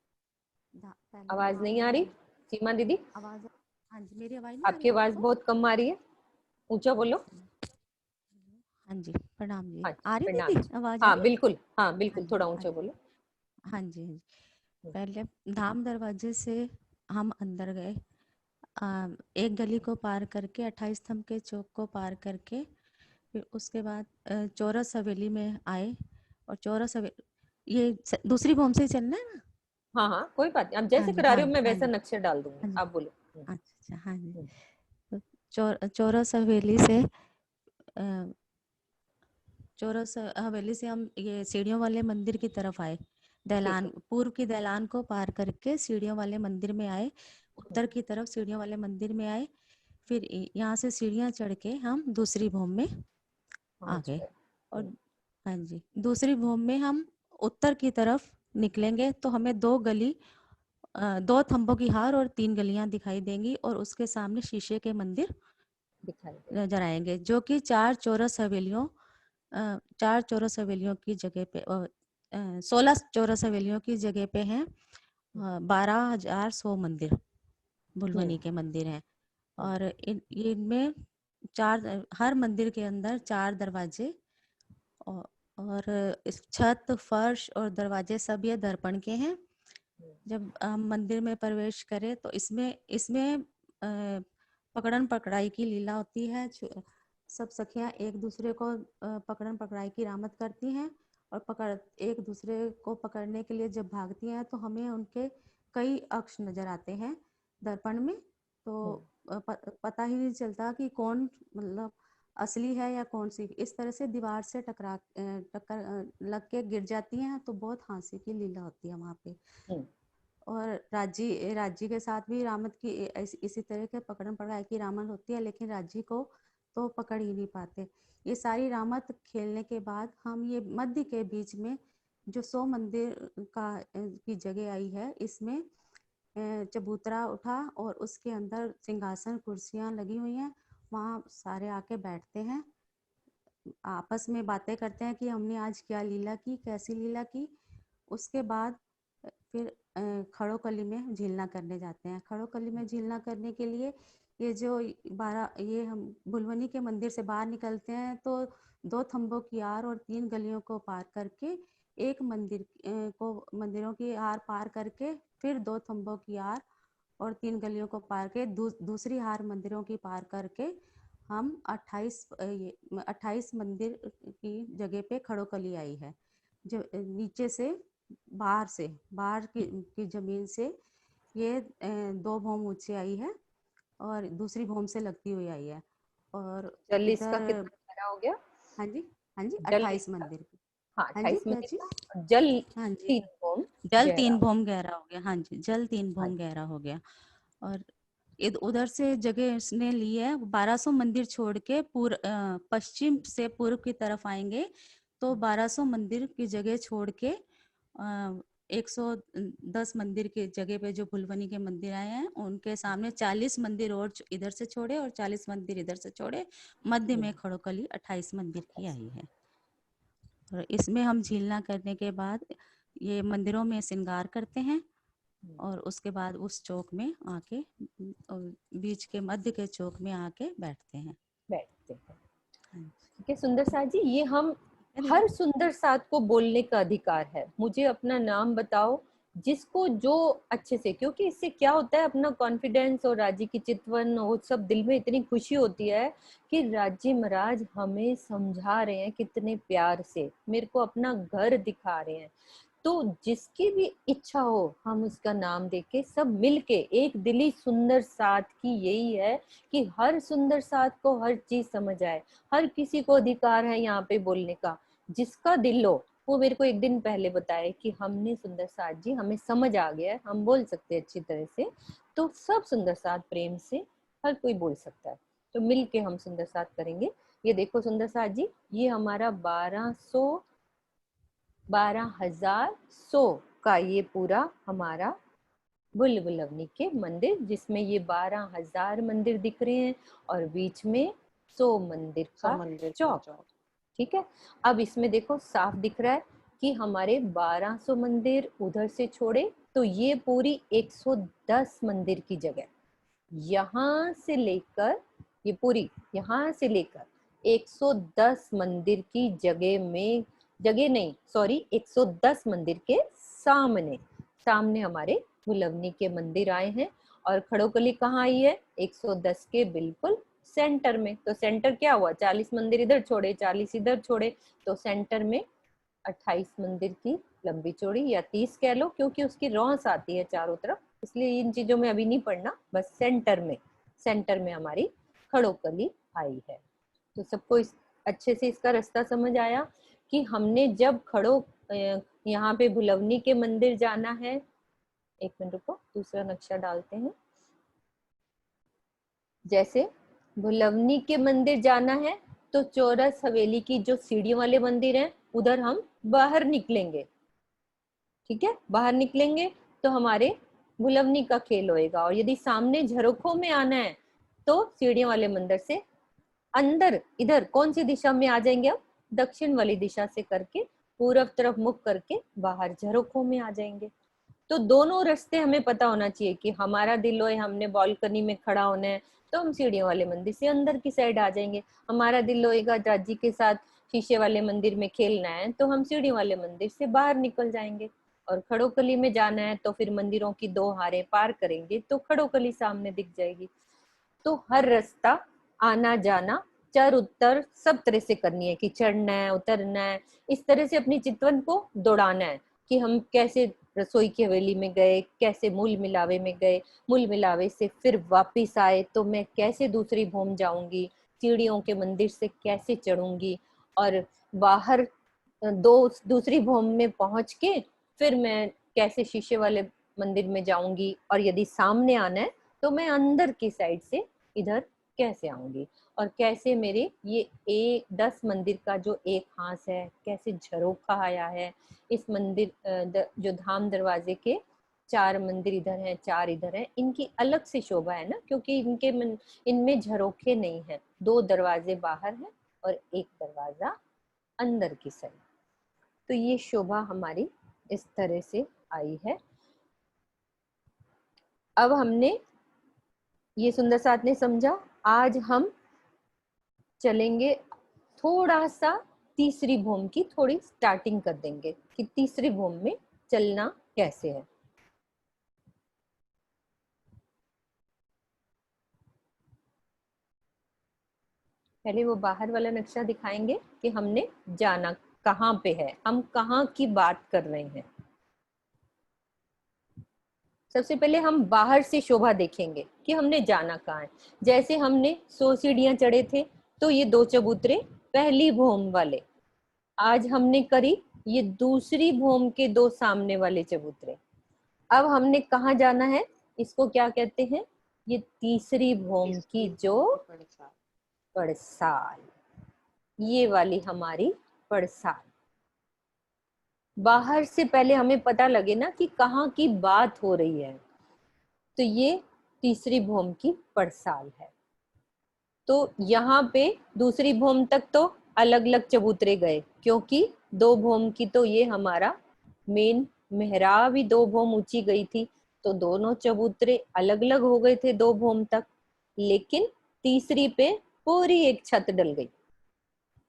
पहले आवाज धाम नहीं आ रही दरवाजे सीमा दीदी? आवाज। हाँ जी मेरी आवाज नहीं आ रही आपकी आवाज आपको? बहुत कम आ रही है, ऊंचा बोलो। हाँ जी प्रणाम जी। हाँ आ रही प्रणाम दीदी, जी। आवाज आ हाँ रही? बिल्कुल, हाँ हाँ बिल्कुल, जी थोड़ा हाँ ऊंचा जी बोलो। हाँ जी हाँ जी। पहले धाम दरवाजे से हम अंदर गए। एक गली को पार करके 28 स्तंभ के चौक को पार करके फिर उसके बाद चौरस हवेली में आए। और चौरस हवेली ये दूसरी भौम से ही चलना है ना? हाँ हाँ कोई बात नहीं, आप हाँ जैसे जी करा हाँ रहे हो जी मैं हाँ वैसा जी नक्शा डाल दूंगी, हाँ जी। आप बोलो। अच्छा हाँ जी। हम्म, तो चौरस हवेली से चौरस हवेली से हम ये सीढ़ियों वाले मंदिर की तरफ आए। ठीक दहलान, है। पूर्व की दहलान को पार करके सीढ़ियों वाले मंदिर में आए। हम्म, उत्तर की तरफ सीढ़ियों वाले मंदिर में आए। फिर यहाँ से सीढ़ियाँ चढ़ के हम दूसरी भौम में आ पहुंच गए। गए। और हाँ जी, दूसरी भौम में हम उत्तर की तरफ निकलेंगे तो हमें 2 गली 2 थंबों की हार और 3 गलियां दिखाई देंगी। और उसके सामने शीशे के मंदिर दिखाई दे। नजर आएंगे, जो कि 4 चौरस हवेलियों 4 चौरस हवेलियों की जगह पे 16 चौरस हवेलियों की जगह पे हैं। 12,100 मंदिर भुलवनी के मंदिर हैं। और इनमें 4 हर मंदिर के अंदर 4 दरवाजे और, और इस छत, फर्श और दरवाजे सब ये दर्पण के हैं। जब हम मंदिर में प्रवेश करें तो इसमें इसमें पकड़न पकड़ाई की लीला होती है। सब सखियां एक दूसरे को पकड़न पकड़ाई की रामत करती हैं। और एक दूसरे को पकड़ने के लिए जब भागती हैं तो हमें उनके कई अक्ष नजर आते हैं दर्पण में। तो पता ही नहीं चलता कि कौन, मतलब असली है या कौन सी, इस तरह से दीवार से टक्कर लग के गिर जाती हैं, तो बहुत हास्य की लीला होती है वहाँ पे। हम्म, और राजी के साथ भी रामत की इसी तरह के पकड़म पकड़ाई की रामत होती है, लेकिन राजी को तो पकड़ ही नहीं पाते। ये सारी रामत खेलने के बाद हम ये मध्य के बीच में जो 100 मंदिर की जगह आई है, इसमें चबूतरा उठा और उसके अंदर सिंहासन कुर्सियां लगी हुई हैं, वहाँ सारे आके बैठते हैं, आपस में बातें करते हैं कि हमने आज क्या लीला की, कैसी लीला की। उसके बाद फिर खड़ोकली में झीलना करने जाते हैं। खड़ोकली में झीलना करने के लिए ये हम भुलवनी के मंदिर से बाहर निकलते हैं, तो 2 थंबों की आर और 3 गलियों को पार करके एक मंदिरों की आर पार करके फिर 2 थंबों की आर और 3 गलियों को पार के दूसरी हार मंदिरों की पार करके हम 28 मंदिर की जगह पे खड़ोकली आई है, जो नीचे से बाहर की जमीन से ये 2 भौम ऊंचे आई है और दूसरी भौम से लगती हुई आई है। और जल इसका इधर कितना गहरा हो गया? हाँ जी, हाँ जी, जल 28 इसका, मंदिर की। हाँ हाँ जी, 28 क्या मंदिर चीज? का जल हाँ जी, 3 ओम जल गहरा। 3 भौम गहरा हो गया। हाँ जी, जल 3 हाँ भौम जी, गहरा हो गया। और उधर से जगह उसने ली है, 1200 मंदिर छोड़ के पश्चिम से पूर्व की तरफ आएंगे, तो 1200 मंदिर की जगह छोड़ के 110 मंदिर की जगह पे जो भुलवनी के मंदिर आए हैं, उनके सामने 40 मंदिर और इधर से छोड़े और 40 मंदिर इधर से छोड़े, मध्य में खड़ोकली 28 मंदिर की आई है। और इसमें हम झीलना करने के बाद ये मंदिरों में श्रृंगार करते हैं और उसके बाद उस चौक में आके बीच के मध्य के चौक में आके बैठते हैं। बैठते हैं। हाँ जी। ठीक है सुंदर साथ जी, ये हम है दीदी? हर सुंदर साथ को बोलने का अधिकार है। मुझे अपना नाम बताओ जिसको जो अच्छे से, क्योंकि इससे क्या होता है, अपना कॉन्फिडेंस और राजी की चितवन वो सब दिल में इतनी खुशी होती है कि राजी महाराज हमें समझा रहे हैं कितने प्यार से, मेरे को अपना घर दिखा रहे हैं। तो जिसकी भी इच्छा हो हम उसका नाम देके सब मिलके एक दिली सुंदर साथ की यही है कि हर सुंदर साथ को हर चीज समझ आए। हर किसी को अधिकार है यहाँ पे बोलने का, जिसका दिल हो वो मेरे को एक दिन पहले बताए कि हमने सुंदर साथ जी, हमें समझ आ गया है, हम बोल सकते हैं अच्छी तरह से। तो सब सुंदर साथ प्रेम से हर कोई बोल सकता है, तो मिल के हम सुंदर साथ करेंगे। ये देखो सुंदर साथ जी, ये हमारा 12,100 का ये पूरा हमारा बुलबुलवनी के मंदिर, जिसमें ये 12,000 मंदिर दिख रहे हैं और बीच में 100 मंदिर का मंदिर का चौक। चौक। ठीक है, अब इसमें देखो साफ दिख रहा है कि हमारे 1200 मंदिर उधर से छोड़े तो ये पूरी 110 मंदिर की जगह, यहाँ से लेकर ये पूरी यहाँ से लेकर 110 मंदिर की जगह में, जगह नहीं सॉरी 110 मंदिर के सामने सामने हमारे बुलवनी के मंदिर आए हैं। और खड़ोकली कहाँ आई है? 110 के बिल्कुल सेंटर में। तो सेंटर क्या हुआ, 40 मंदिर इधर छोड़े 40 इधर छोड़े, तो सेंटर में 28 मंदिर की लंबी चौड़ी, या 30 कह लो क्योंकि उसकी रौंस आती है चारों तरफ, इसलिए इन चीजों में अभी नहीं पढ़ना, बस सेंटर में हमारी खड़ोकली आई है। तो सबको अच्छे से इसका रास्ता समझ आया कि हमने जब यहाँ पे भुलवनी के मंदिर जाना है। एक मिनट रुको, दूसरा नक्शा डालते हैं। जैसे भुलवनी के मंदिर जाना है तो चौरस हवेली की जो सीढ़ियों वाले मंदिर हैं उधर हम बाहर निकलेंगे। ठीक है, बाहर निकलेंगे तो हमारे भुलवनी का खेल होएगा। और यदि सामने झरोखों में आना है तो सीढ़ियों वाले मंदिर से अंदर इधर कौन सी दिशा में आ जाएंगे, अब दक्षिण वाली दिशा से करके पूर्व तरफ मुख करके बाहर झरोखों में आ जाएंगे। तो दोनों रास्ते हमें पता होना चाहिए कि हमारा दिल हो हमने बालकनी में खड़ा होना है तो हम सीढ़ियों वाले मंदिर से अंदर की साइड आ जाएंगे। हमारा दिल होएगा राजी के साथ शीशे वाले मंदिर में खेलना है तो हम सीढ़ियों वाले मंदिर से बाहर निकल जाएंगे। और खड़ोकली में जाना है तो फिर मंदिरों की 2 हारें पार करेंगे तो खड़ोकली सामने दिख जाएगी। तो हर रास्ता आना जाना चर उत्तर सब तरह से करनी है कि चढ़ना है उतरना है, इस तरह से अपनी चितवन को दौड़ाना है कि हम कैसे रसोई की हवेली में गए, कैसे मूल मिलावे में गए, मूल मिलावे से फिर वापिस आए तो मैं कैसे दूसरी भूम जाऊंगी, सीढ़ियों के मंदिर से कैसे चढ़ूंगी, और बाहर दूसरी भूम में पहुंच के फिर मैं कैसे शीशे वाले मंदिर में जाऊंगी, और यदि सामने आना है तो मैं अंदर की साइड से इधर कैसे आऊंगी, और कैसे मेरे ये 10 मंदिर का जो एक हाथ है कैसे झरोखा आया है। इस मंदिर जो धाम दरवाजे के 4 मंदिर इधर हैं, 4 इधर हैं, इनकी अलग से शोभा है ना, क्योंकि इनमें झरोखे नहीं है। 2 दरवाजे बाहर हैं और एक दरवाजा अंदर की साइड। तो ये शोभा हमारी इस तरह से आई है। अब हमने ये सुंदर साथ ने समझा। आज हम चलेंगे थोड़ा सा तीसरी भूम की थोड़ी स्टार्टिंग कर देंगे कि तीसरी भूम में चलना कैसे है। पहले वो बाहर वाला नक्शा दिखाएंगे कि हमने जाना कहाँ पे है, हम कहाँ की बात कर रहे हैं। सबसे पहले हम बाहर से शोभा देखेंगे कि हमने जाना कहाँ है। जैसे हमने 100 सीढ़ियां चढ़े थे तो ये 2 चबूतरे पहली भूम वाले, आज हमने करी ये दूसरी भूम के 2 सामने वाले चबूतरे। अब हमने कहाँ जाना है, इसको क्या कहते हैं, ये तीसरी भूम की जो पड़साल, ये वाली हमारी पड़साल। बाहर से पहले हमें पता लगे ना कि कहाँ की बात हो रही है, तो ये तीसरी भूम की पड़साल है। तो यहाँ पे दूसरी भूम तक तो अलग अलग चबूतरे गए, क्योंकि 2 भूम की तो ये हमारा मेन मेहराब ही 2 भूम ऊंची गई थी, तो दोनों चबूतरे अलग अलग हो गए थे 2 भूम तक। लेकिन तीसरी पे पूरी एक छत डल गई,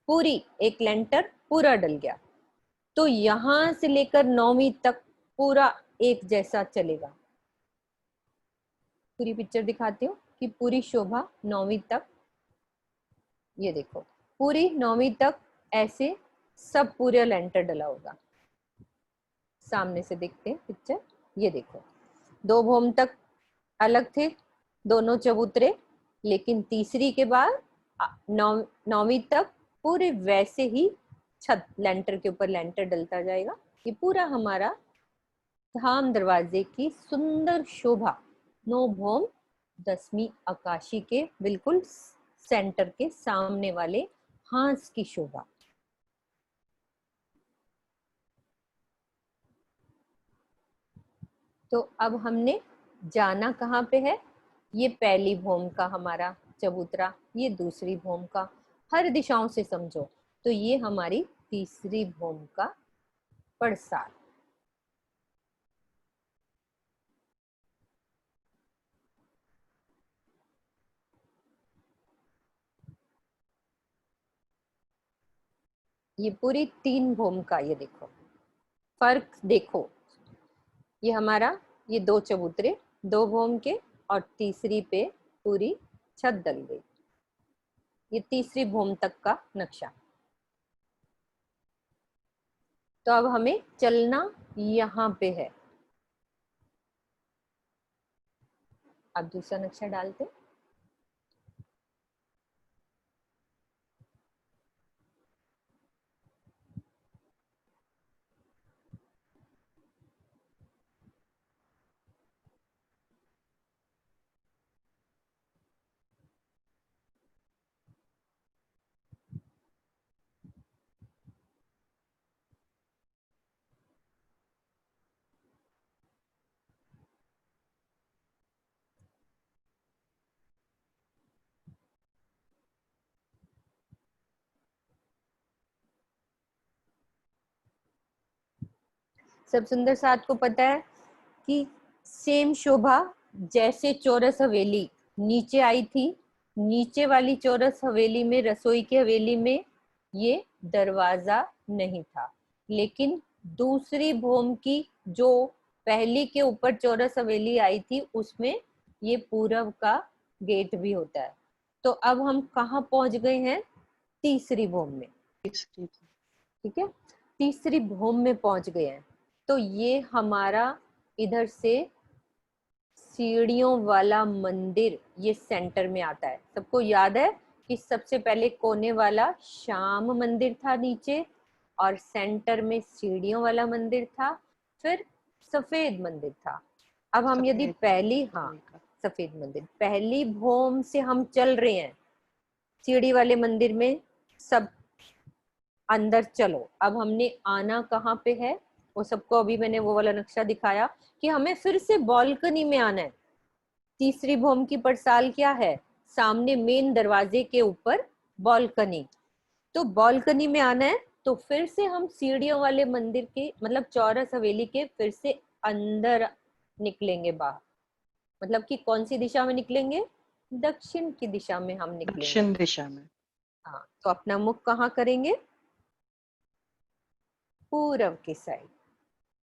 पूरी एक लेंटर पूरा डल गया। तो यहां से लेकर 9वीं तक पूरा एक जैसा चलेगा। पूरी पिक्चर दिखाती हूँ कि पूरी शोभा 9वीं तक, ये देखो पूरी 9वीं तक ऐसे सब पूरा लेंटर डला होगा। सामने से देखते हैं पिक्चर, ये देखो 2 भूम तक अलग थे दोनों चबूतरे, लेकिन तीसरी के बाद 9वीं तक पूरे वैसे ही छत लेंटर के ऊपर लेंटर डलता जाएगा। ये पूरा हमारा धाम दरवाजे की सुंदर शोभा 9 भूम 10वीं आकाशी के बिल्कुल सेंटर के सामने वाले हांस की शोभा। तो अब हमने जाना कहाँ पे है, ये पहली भूम का हमारा चबूतरा, ये दूसरी भूम का, हर दिशाओं से समझो तो ये हमारी तीसरी भूम का पड़साल। ये पूरी 3 भूम का, ये देखो फर्क देखो, ये हमारा ये 2 चबूतरे 2 भूम के, और तीसरी पे पूरी छत डल गई। ये तीसरी भूम तक का नक्शा। तो अब हमें चलना यहाँ पे है। अब दूसरा नक्शा डालते, सब सुंदर साथ को पता है कि सेम शोभा जैसे चौरस हवेली नीचे आई थी, नीचे वाली चौरस हवेली में, रसोई की हवेली में ये दरवाजा नहीं था, लेकिन दूसरी भूम की जो पहली के ऊपर चौरस हवेली आई थी उसमें ये पूरब का गेट भी होता है। तो अब हम कहाँ पहुंच गए हैं, तीसरी भूम में। ठीक है, तीसरी भूम में पहुंच गए हैं। तो ये हमारा इधर से सीढ़ियों वाला मंदिर ये सेंटर में आता है। सबको याद है कि सबसे पहले कोने वाला श्याम मंदिर था नीचे, और सेंटर में सीढ़ियों वाला मंदिर था, फिर सफेद मंदिर था। अब हम यदि सफेद पहली, मंदिर, हाँ वही का। सफेद मंदिर, पहली भूम से हम चल रहे हैं सीढ़ी वाले मंदिर में, सब अंदर चलो। अब हमने आना कहाँ पे है, वो सबको अभी मैंने वो वाला नक्शा दिखाया कि हमें फिर से बालकनी में आना है। तीसरी भूम की पड़साल क्या है, सामने मेन दरवाजे के ऊपर बालकनी। तो बालकनी में आना है, तो फिर से हम सीढ़ियों वाले मंदिर के, मतलब चौरस हवेली के फिर से अंदर निकलेंगे बाहर। मतलब कि कौन सी दिशा में निकलेंगे, दक्षिण की दिशा में हम निकलेंगे। दक्षिण दिशा में। हाँ, तो अपना मुख कहाँ करेंगे, पूरब की साइड।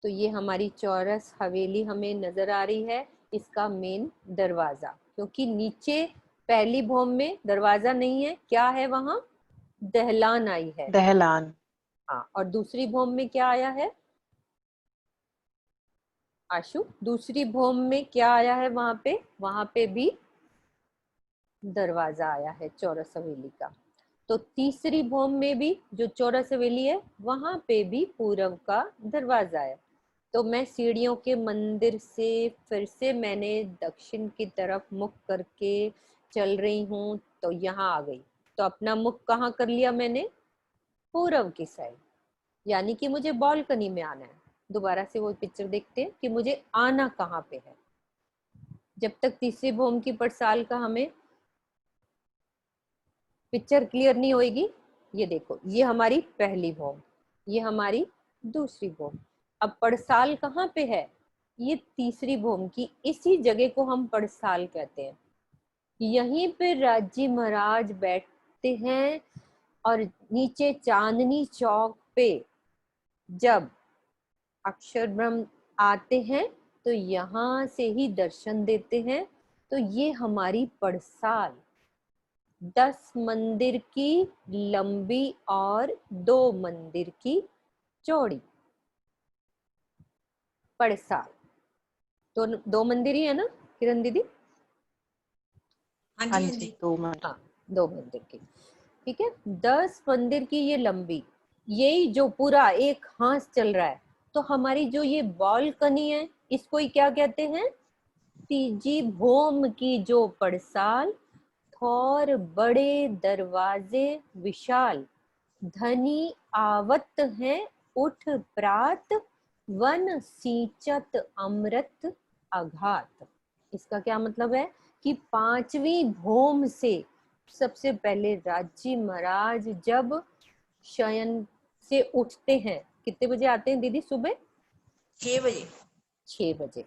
तो ये हमारी चौरस हवेली हमें नजर आ रही है, इसका मेन दरवाजा, क्योंकि नीचे पहली भूम में दरवाजा नहीं है, क्या है वहां, दहलान आई है। दहलान। हाँ, और दूसरी भूम में क्या आया है आशु, दूसरी भूम में क्या आया है, वहां पे भी दरवाजा आया है चौरस हवेली का। तो तीसरी भूम में भी जो चौरस हवेली है, वहां पे भी पूरब का दरवाजा है। तो मैं सीढ़ियों के मंदिर से फिर से मैंने दक्षिण की तरफ मुख करके चल रही हूँ, तो यहाँ आ गई। तो अपना मुख कहाँ कर लिया मैंने, पूरब की साइड, यानी कि मुझे बालकनी में आना है। दोबारा से वो पिक्चर देखते हैं कि मुझे आना कहाँ पे है। जब तक तीसरी भूम की पड़साल का हमें पिक्चर क्लियर नहीं होगी, ये देखो, ये हमारी पहली भूम, ये हमारी दूसरी भूम। अब पड़साल कहाँ पे है, ये तीसरी भूम की इसी जगह को हम पड़साल कहते हैं। यहीं पे राजी महाराज बैठते हैं, और नीचे चांदनी चौक पे जब अक्षर ब्रह्म आते हैं, तो यहाँ से ही दर्शन देते हैं। तो ये हमारी पड़साल 10 मंदिर की लंबी और 2 मंदिर की चौड़ी पड़साल। तो 2 मंदिर ही है ना किरण दीदी, हाँ हाँ जी, हाँ जी, जी। 2 मिनट। हाँ 2 मंदिर की, ठीक है। 10 मंदिर की ये लंबी, यही जो पूरा एक हाथ चल रहा है। तो हमारी जो ये बालकनी है, इसको ही क्या कहते हैं, तीजी भूम की जो पड़साल, और बड़े दरवाजे विशाल, धनी आवत है उठ प्रात, वन सींचत अमृत अघात। इसका क्या मतलब है कि 5वीं भूम से सबसे पहले राजी महाराज जब शयन से उठते हैं, कितने बजे आते हैं दीदी, सुबह 6 बजे। 6 बजे।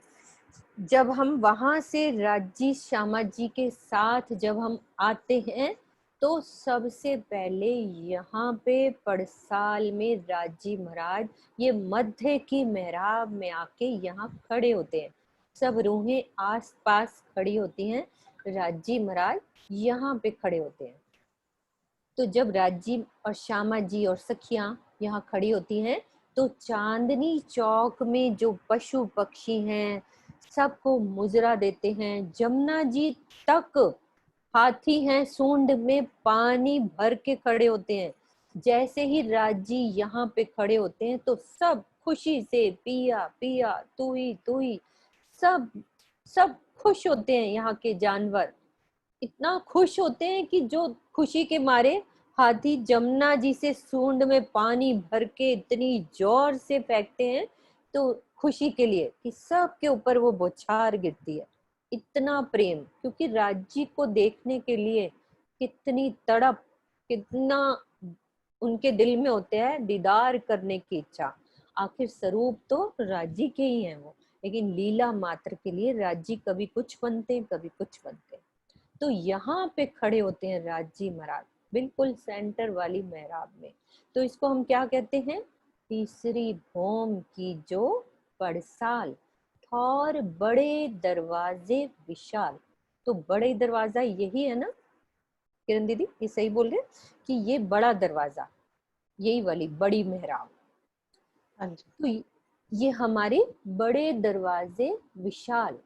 जब हम वहां से राजी श्यामा जी के साथ जब हम आते हैं, तो सबसे पहले यहाँ पे पड़साल में राजी महाराज ये मध्य की मेहराब में आके यहाँ खड़े होते हैं। सब रूहें आस पास खड़ी होती हैं, राजी महाराज यहाँ पे खड़े होते हैं। तो जब राजी और श्यामा जी और सखियां यहाँ खड़ी होती हैं, तो चांदनी चौक में जो पशु पक्षी हैं सबको मुजरा देते हैं। जमुना जी तक हाथी हैं, सूंड में पानी भर के खड़े होते हैं। जैसे ही राजी यहाँ पे खड़े होते हैं, तो सब खुशी से पिया पिया तू ही सब सब खुश होते हैं। यहाँ के जानवर इतना खुश होते हैं कि जो खुशी के मारे हाथी जमुना जी से सूंड में पानी भर के इतनी जोर से फेंकते हैं, तो खुशी के लिए कि सब के ऊपर वो बौछार गिरती है। इतना प्रेम, क्योंकि राज्य को देखने के लिए कितनी तड़प, कितना उनके दिल में होते हैं दीदार करने की इच्छा। आखिर स्वरूप तो राज्य के ही हैं वो, लेकिन लीला मात्र के लिए राज्य कभी कुछ बनते हैं, कभी कुछ बनते हैं। तो यहाँ पे खड़े होते हैं राजी महाराज, बिल्कुल सेंटर वाली मेहराब में। तो इसको हम क्या कहते हैं, तीसरी भूम की जो पड़साल, और बड़े दरवाजे विशाल। तो बड़े दरवाजा यही है ना किरण दीदी, ये सही बोल रहे हैं कि ये बड़ा दरवाजा, यही वाली बड़ी मेहराब। हाँ जी। तो ये हमारे बड़े दरवाजे विशाल,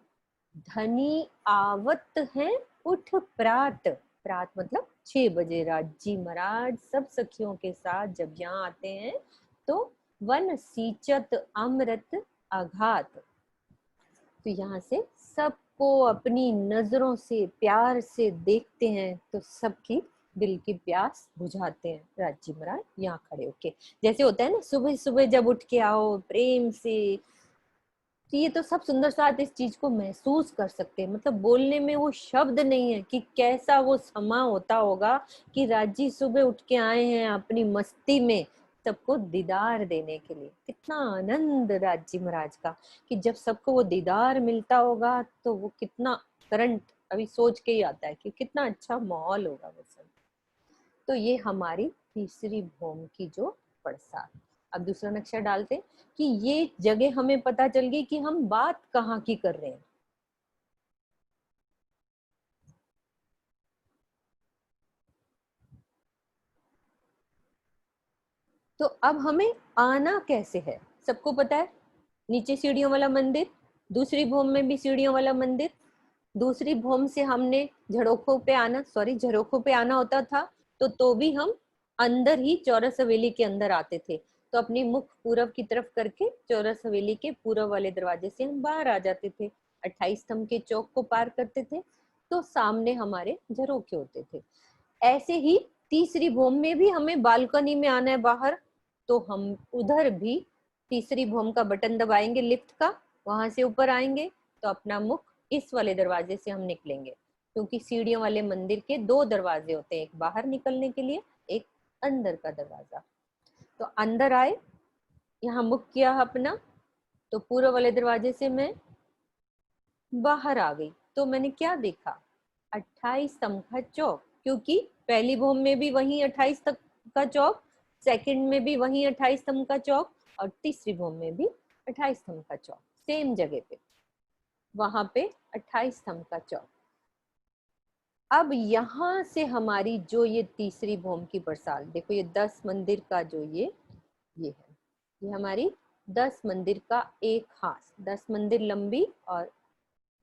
धनी आवत हैं उठ प्रात। प्रात मतलब 6 बजे राजी महाराज सब सखियों के साथ जब यहाँ आते हैं तो वन सींचत अमृत आघात, तो यहाँ से सबको अपनी नजरों से प्यार से देखते हैं तो सबकी दिल की प्यास बुझाते हैं राजी महाराज यहाँ खड़े होके। जैसे होता है ना सुबह सुबह जब उठ के आओ प्रेम से, तो ये तो सब सुंदर साथ इस चीज को महसूस कर सकते हैं। मतलब बोलने में वो शब्द नहीं है कि कैसा वो समा होता होगा कि राजी सुबह उठ के आए हैं अपनी मस्ती में सबको दीदार देने के लिए। कितना आनंद राजी महाराज का कि जब सबको वो दीदार मिलता होगा तो वो कितना करंट अभी सोच के ही आता है कि कितना अच्छा माहौल होगा वो सब। तो ये हमारी तीसरी भौम की जो पड़साल। अब दूसरा नक्शा डालते हैं कि ये जगह हमें पता चल गई कि हम बात कहाँ की कर रहे हैं। तो अब हमें आना कैसे है, सबको पता है नीचे सीढ़ियों वाला मंदिर, दूसरी भौम में भी सीढ़ियों वाला मंदिर। दूसरी भौम से हमने झरोखों पे आना होता था तो भी हम अंदर ही चौरस हवेली के अंदर आते थे। तो अपनी मुख पूरब की तरफ करके चौरस हवेली के पूरब वाले दरवाजे से हम बाहर आ जाते थे। 28 स्तंभ के चौक को पार करते थे तो सामने हमारे झरोखे होते थे। ऐसे ही तीसरी भौम में भी हमें बालकनी में आना है बाहर, तो हम उधर भी तीसरी भौम का बटन दबाएंगे लिफ्ट का, वहां से ऊपर आएंगे तो अपना मुख इस वाले दरवाजे से हम निकलेंगे, क्योंकि सीढ़ियों वाले मंदिर के 2 दरवाजे होते हैं, एक बाहर निकलने के लिए एक अंदर का दरवाजा। तो अंदर आए, यहाँ मुख किया अपना, तो पूर्व वाले दरवाजे से मैं बाहर आ गई। तो मैंने क्या देखा, 28 स्तंभ का चौक, क्योंकि पहली भौम में भी वही 28 स्तंभ का चौक, सेकंड में भी वही 28 स्तंभ का चौक और तीसरी भौम में भी 28 स्तंभ का चौक, सेम जगह पे वहां पे 28 स्तंभ का चौक। अब यहाँ से हमारी जो ये तीसरी भौम की परसाल, देखो ये 10 मंदिर का जो ये है, ये हमारी 10 मंदिर का एक हाथ, 10 मंदिर लंबी और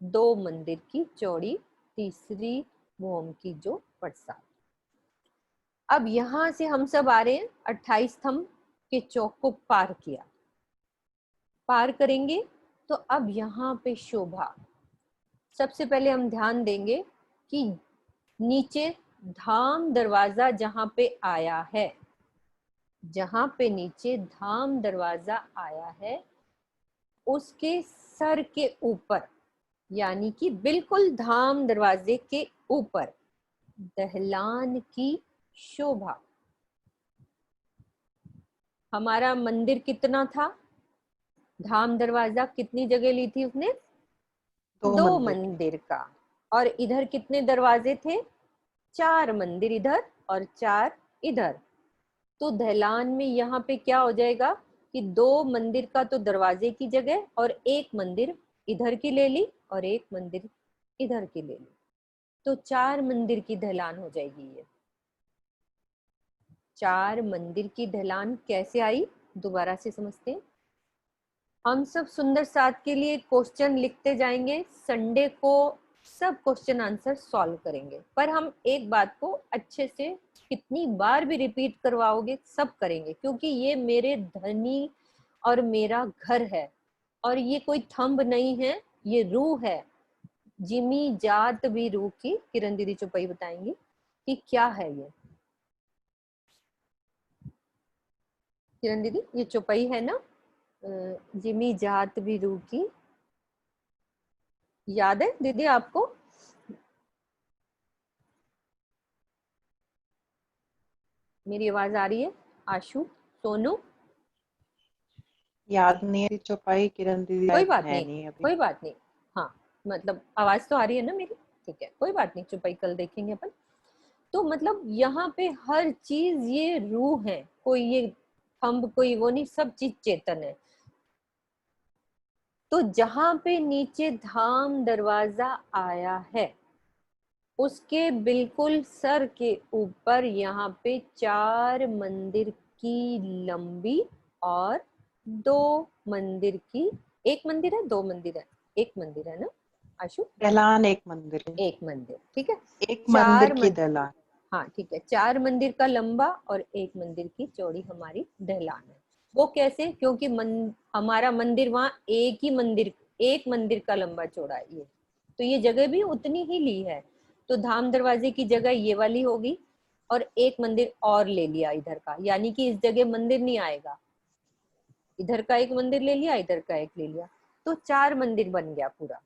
2 मंदिर की चौड़ी तीसरी भौम की जो परसाल। अब यहाँ से हम सब आ रहे हैं, 28 स्तंभ के चौक को पार किया, पार करेंगे तो अब यहाँ पे शोभा। सबसे पहले हम ध्यान देंगे कि नीचे धाम दरवाजा जहां पे आया है, जहां पे नीचे धाम दरवाजा आया है उसके सर के ऊपर, यानी कि बिल्कुल धाम दरवाजे के ऊपर दहलान की शोभा। हमारा मंदिर कितना था, धाम दरवाजा कितनी जगह ली थी उसने, 2 मंदिर का। और इधर कितने दरवाजे थे, 4 मंदिर इधर और 4 इधर। तो दहलान में यहाँ पे क्या हो जाएगा कि 2 मंदिर का तो दरवाजे की जगह और एक मंदिर इधर की ले ली और एक मंदिर इधर की ले ली, तो 4 मंदिर की दहलान हो जाएगी। ये 4 मंदिर की दहलान कैसे आई, दोबारा से समझते हैं। हम सब सुंदर साथ के लिए क्वेश्चन लिखते जाएंगे, संडे को सब क्वेश्चन आंसर सॉल्व करेंगे, पर हम एक बात को अच्छे से कितनी बार भी रिपीट करवाओगे सब करेंगे, क्योंकि ये मेरे धनी और मेरा घर है और ये कोई थंब नहीं है, ये रूह है। जिमी जात भी रूह की, किरण दीदी चौपाई बताएंगी कि क्या है ये। किरण दीदी ये चौपाई है ना, जिमी जात भी रूह की, याद है दीदी आपको? मेरी आवाज आ रही है? आशु, सोनू, याद नहीं है चौपाई, किरण दीदी कोई शायद बात है नहीं, नहीं अभी। कोई बात नहीं, हाँ मतलब आवाज तो आ रही है ना मेरी, ठीक है कोई बात नहीं, चौपाई कल देखेंगे अपन। तो मतलब यहाँ पे हर चीज ये रूह है, कोई ये थंब कोई वो नहीं, सब चीज चेतन है। तो जहां पे नीचे धाम दरवाजा आया है उसके बिल्कुल सर के ऊपर यहाँ पे 4 मंदिर की लंबी और 2 मंदिर की, एक मंदिर है 2 मंदिर है, एक मंदिर है ना, आशु? दहलान एक मंदिर है, एक मंदिर, ठीक है। एक चार मंदिर की दहलान। हाँ ठीक है, 4 मंदिर का लंबा और 1 मंदिर की चौड़ी हमारी दहलान है। वो कैसे? क्योंकि हमारा मंदिर वहाँ एक मंदिर का लंबा चौड़ा है ये, तो ये जगह भी उतनी ही ली है। तो धाम दरवाजे की जगह ये वाली होगी और एक मंदिर और ले लिया इधर का, यानी कि इस जगह मंदिर नहीं आएगा। इधर का एक मंदिर ले लिया, इधर का एक ले लिया, तो 4 मंदिर बन गया पूरा,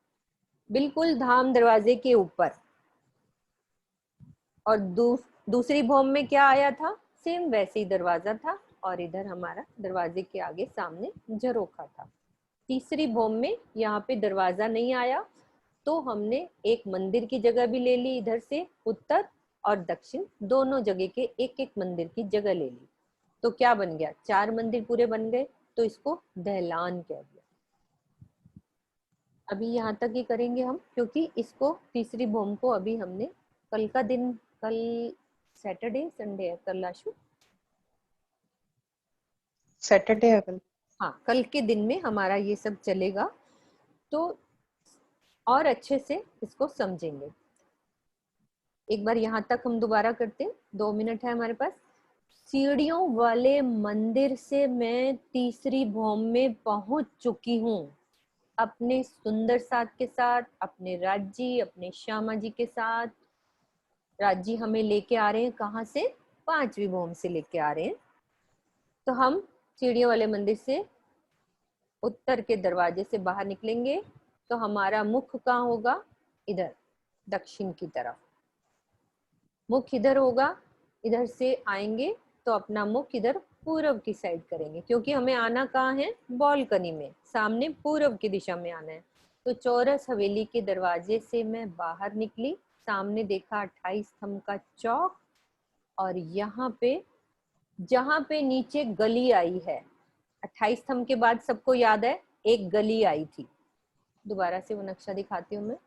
बिल्कुल धाम दरवाजे के ऊपर। और दूसरी भौम में क्या आया था? सेम वैसे ही दरवाजा था और इधर हमारा दरवाजे के आगे सामने झरोखा था। तीसरी भौम में यहाँ पे दरवाजा नहीं आया, तो हमने एक मंदिर की जगह भी ले ली, इधर से उत्तर और दक्षिण दोनों जगह के एक एक मंदिर की जगह ले ली। तो क्या बन गया? 4 मंदिर पूरे बन गए, तो इसको दहलान कह दिया। अभी यहाँ तक ही करेंगे हम, क्योंकि इसको तीसरी भौम को अभी हमने कल का दिन, कल सैटरडे संडे है कल आशु? सैटरडे है कल। हाँ, कल के दिन में हमारा ये सब चलेगा, तो और अच्छे से इसको समझेंगे। एक बार यहाँ तक हम दोबारा करते हैं, 2 मिनट है हमारे पास। सीढ़ियों वाले मंदिर से मैं तीसरी भौम में पहुंच चुकी हूँ, अपने सुंदर साथ के साथ, अपने राजी, अपने श्यामा जी के साथ। राजी हमें लेके आ रहे हैं कहाँ से? 5वीं भौम से लेके आ रहे हैं। तो हम सीढ़ियों वाले मंदिर से उत्तर के दरवाजे से बाहर निकलेंगे, तो हमारा मुख कहाँ होगा? इधर दक्षिण की तरफ मुख इधर होगा। इधर से आएंगे तो अपना मुख इधर पूर्व की साइड करेंगे, क्योंकि हमें आना कहाँ है? बालकनी में, सामने पूर्व की दिशा में आना है। तो चौरस हवेली के दरवाजे से मैं बाहर निकली, सामने देखा 28 स्तंभ का चौक, और यहाँ पे जहाँ पे नीचे गली आई है, 28 स्तंभ के बाद सबको याद है एक गली आई थी। दोबारा से वो नक्शा दिखाती हूँ मैं,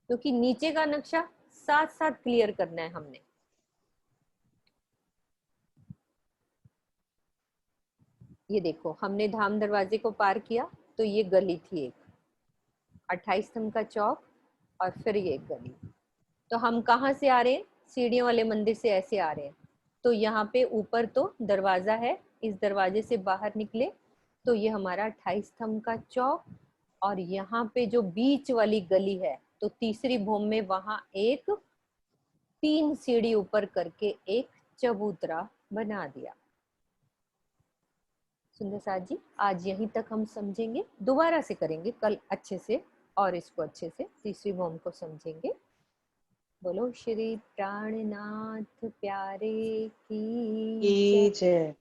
क्योंकि नीचे का नक्शा साथ साथ क्लियर करना है हमने। ये देखो, हमने धाम दरवाजे को पार किया तो ये गली थी एक, 28 स्तंभ का चौक और फिर ये गली। तो हम कहाँ से आ रहे हैं? सीढ़ियों वाले मंदिर से ऐसे आ रहे हैं। तो यहाँ पे ऊपर तो दरवाजा है, इस दरवाजे से बाहर निकले तो ये हमारा 28 स्तंभ का चौक, और यहाँ पे जो बीच वाली गली है, तो तीसरी भौम में वहां एक 3 सीढ़ी ऊपर करके एक चबूतरा बना दिया। सुंदर साथ जी, आज यहीं तक हम समझेंगे, दोबारा से करेंगे कल अच्छे से, और इसको अच्छे से तीसरी भौम को समझेंगे। बोलो श्री प्राणनाथ प्यारे की जय। जय।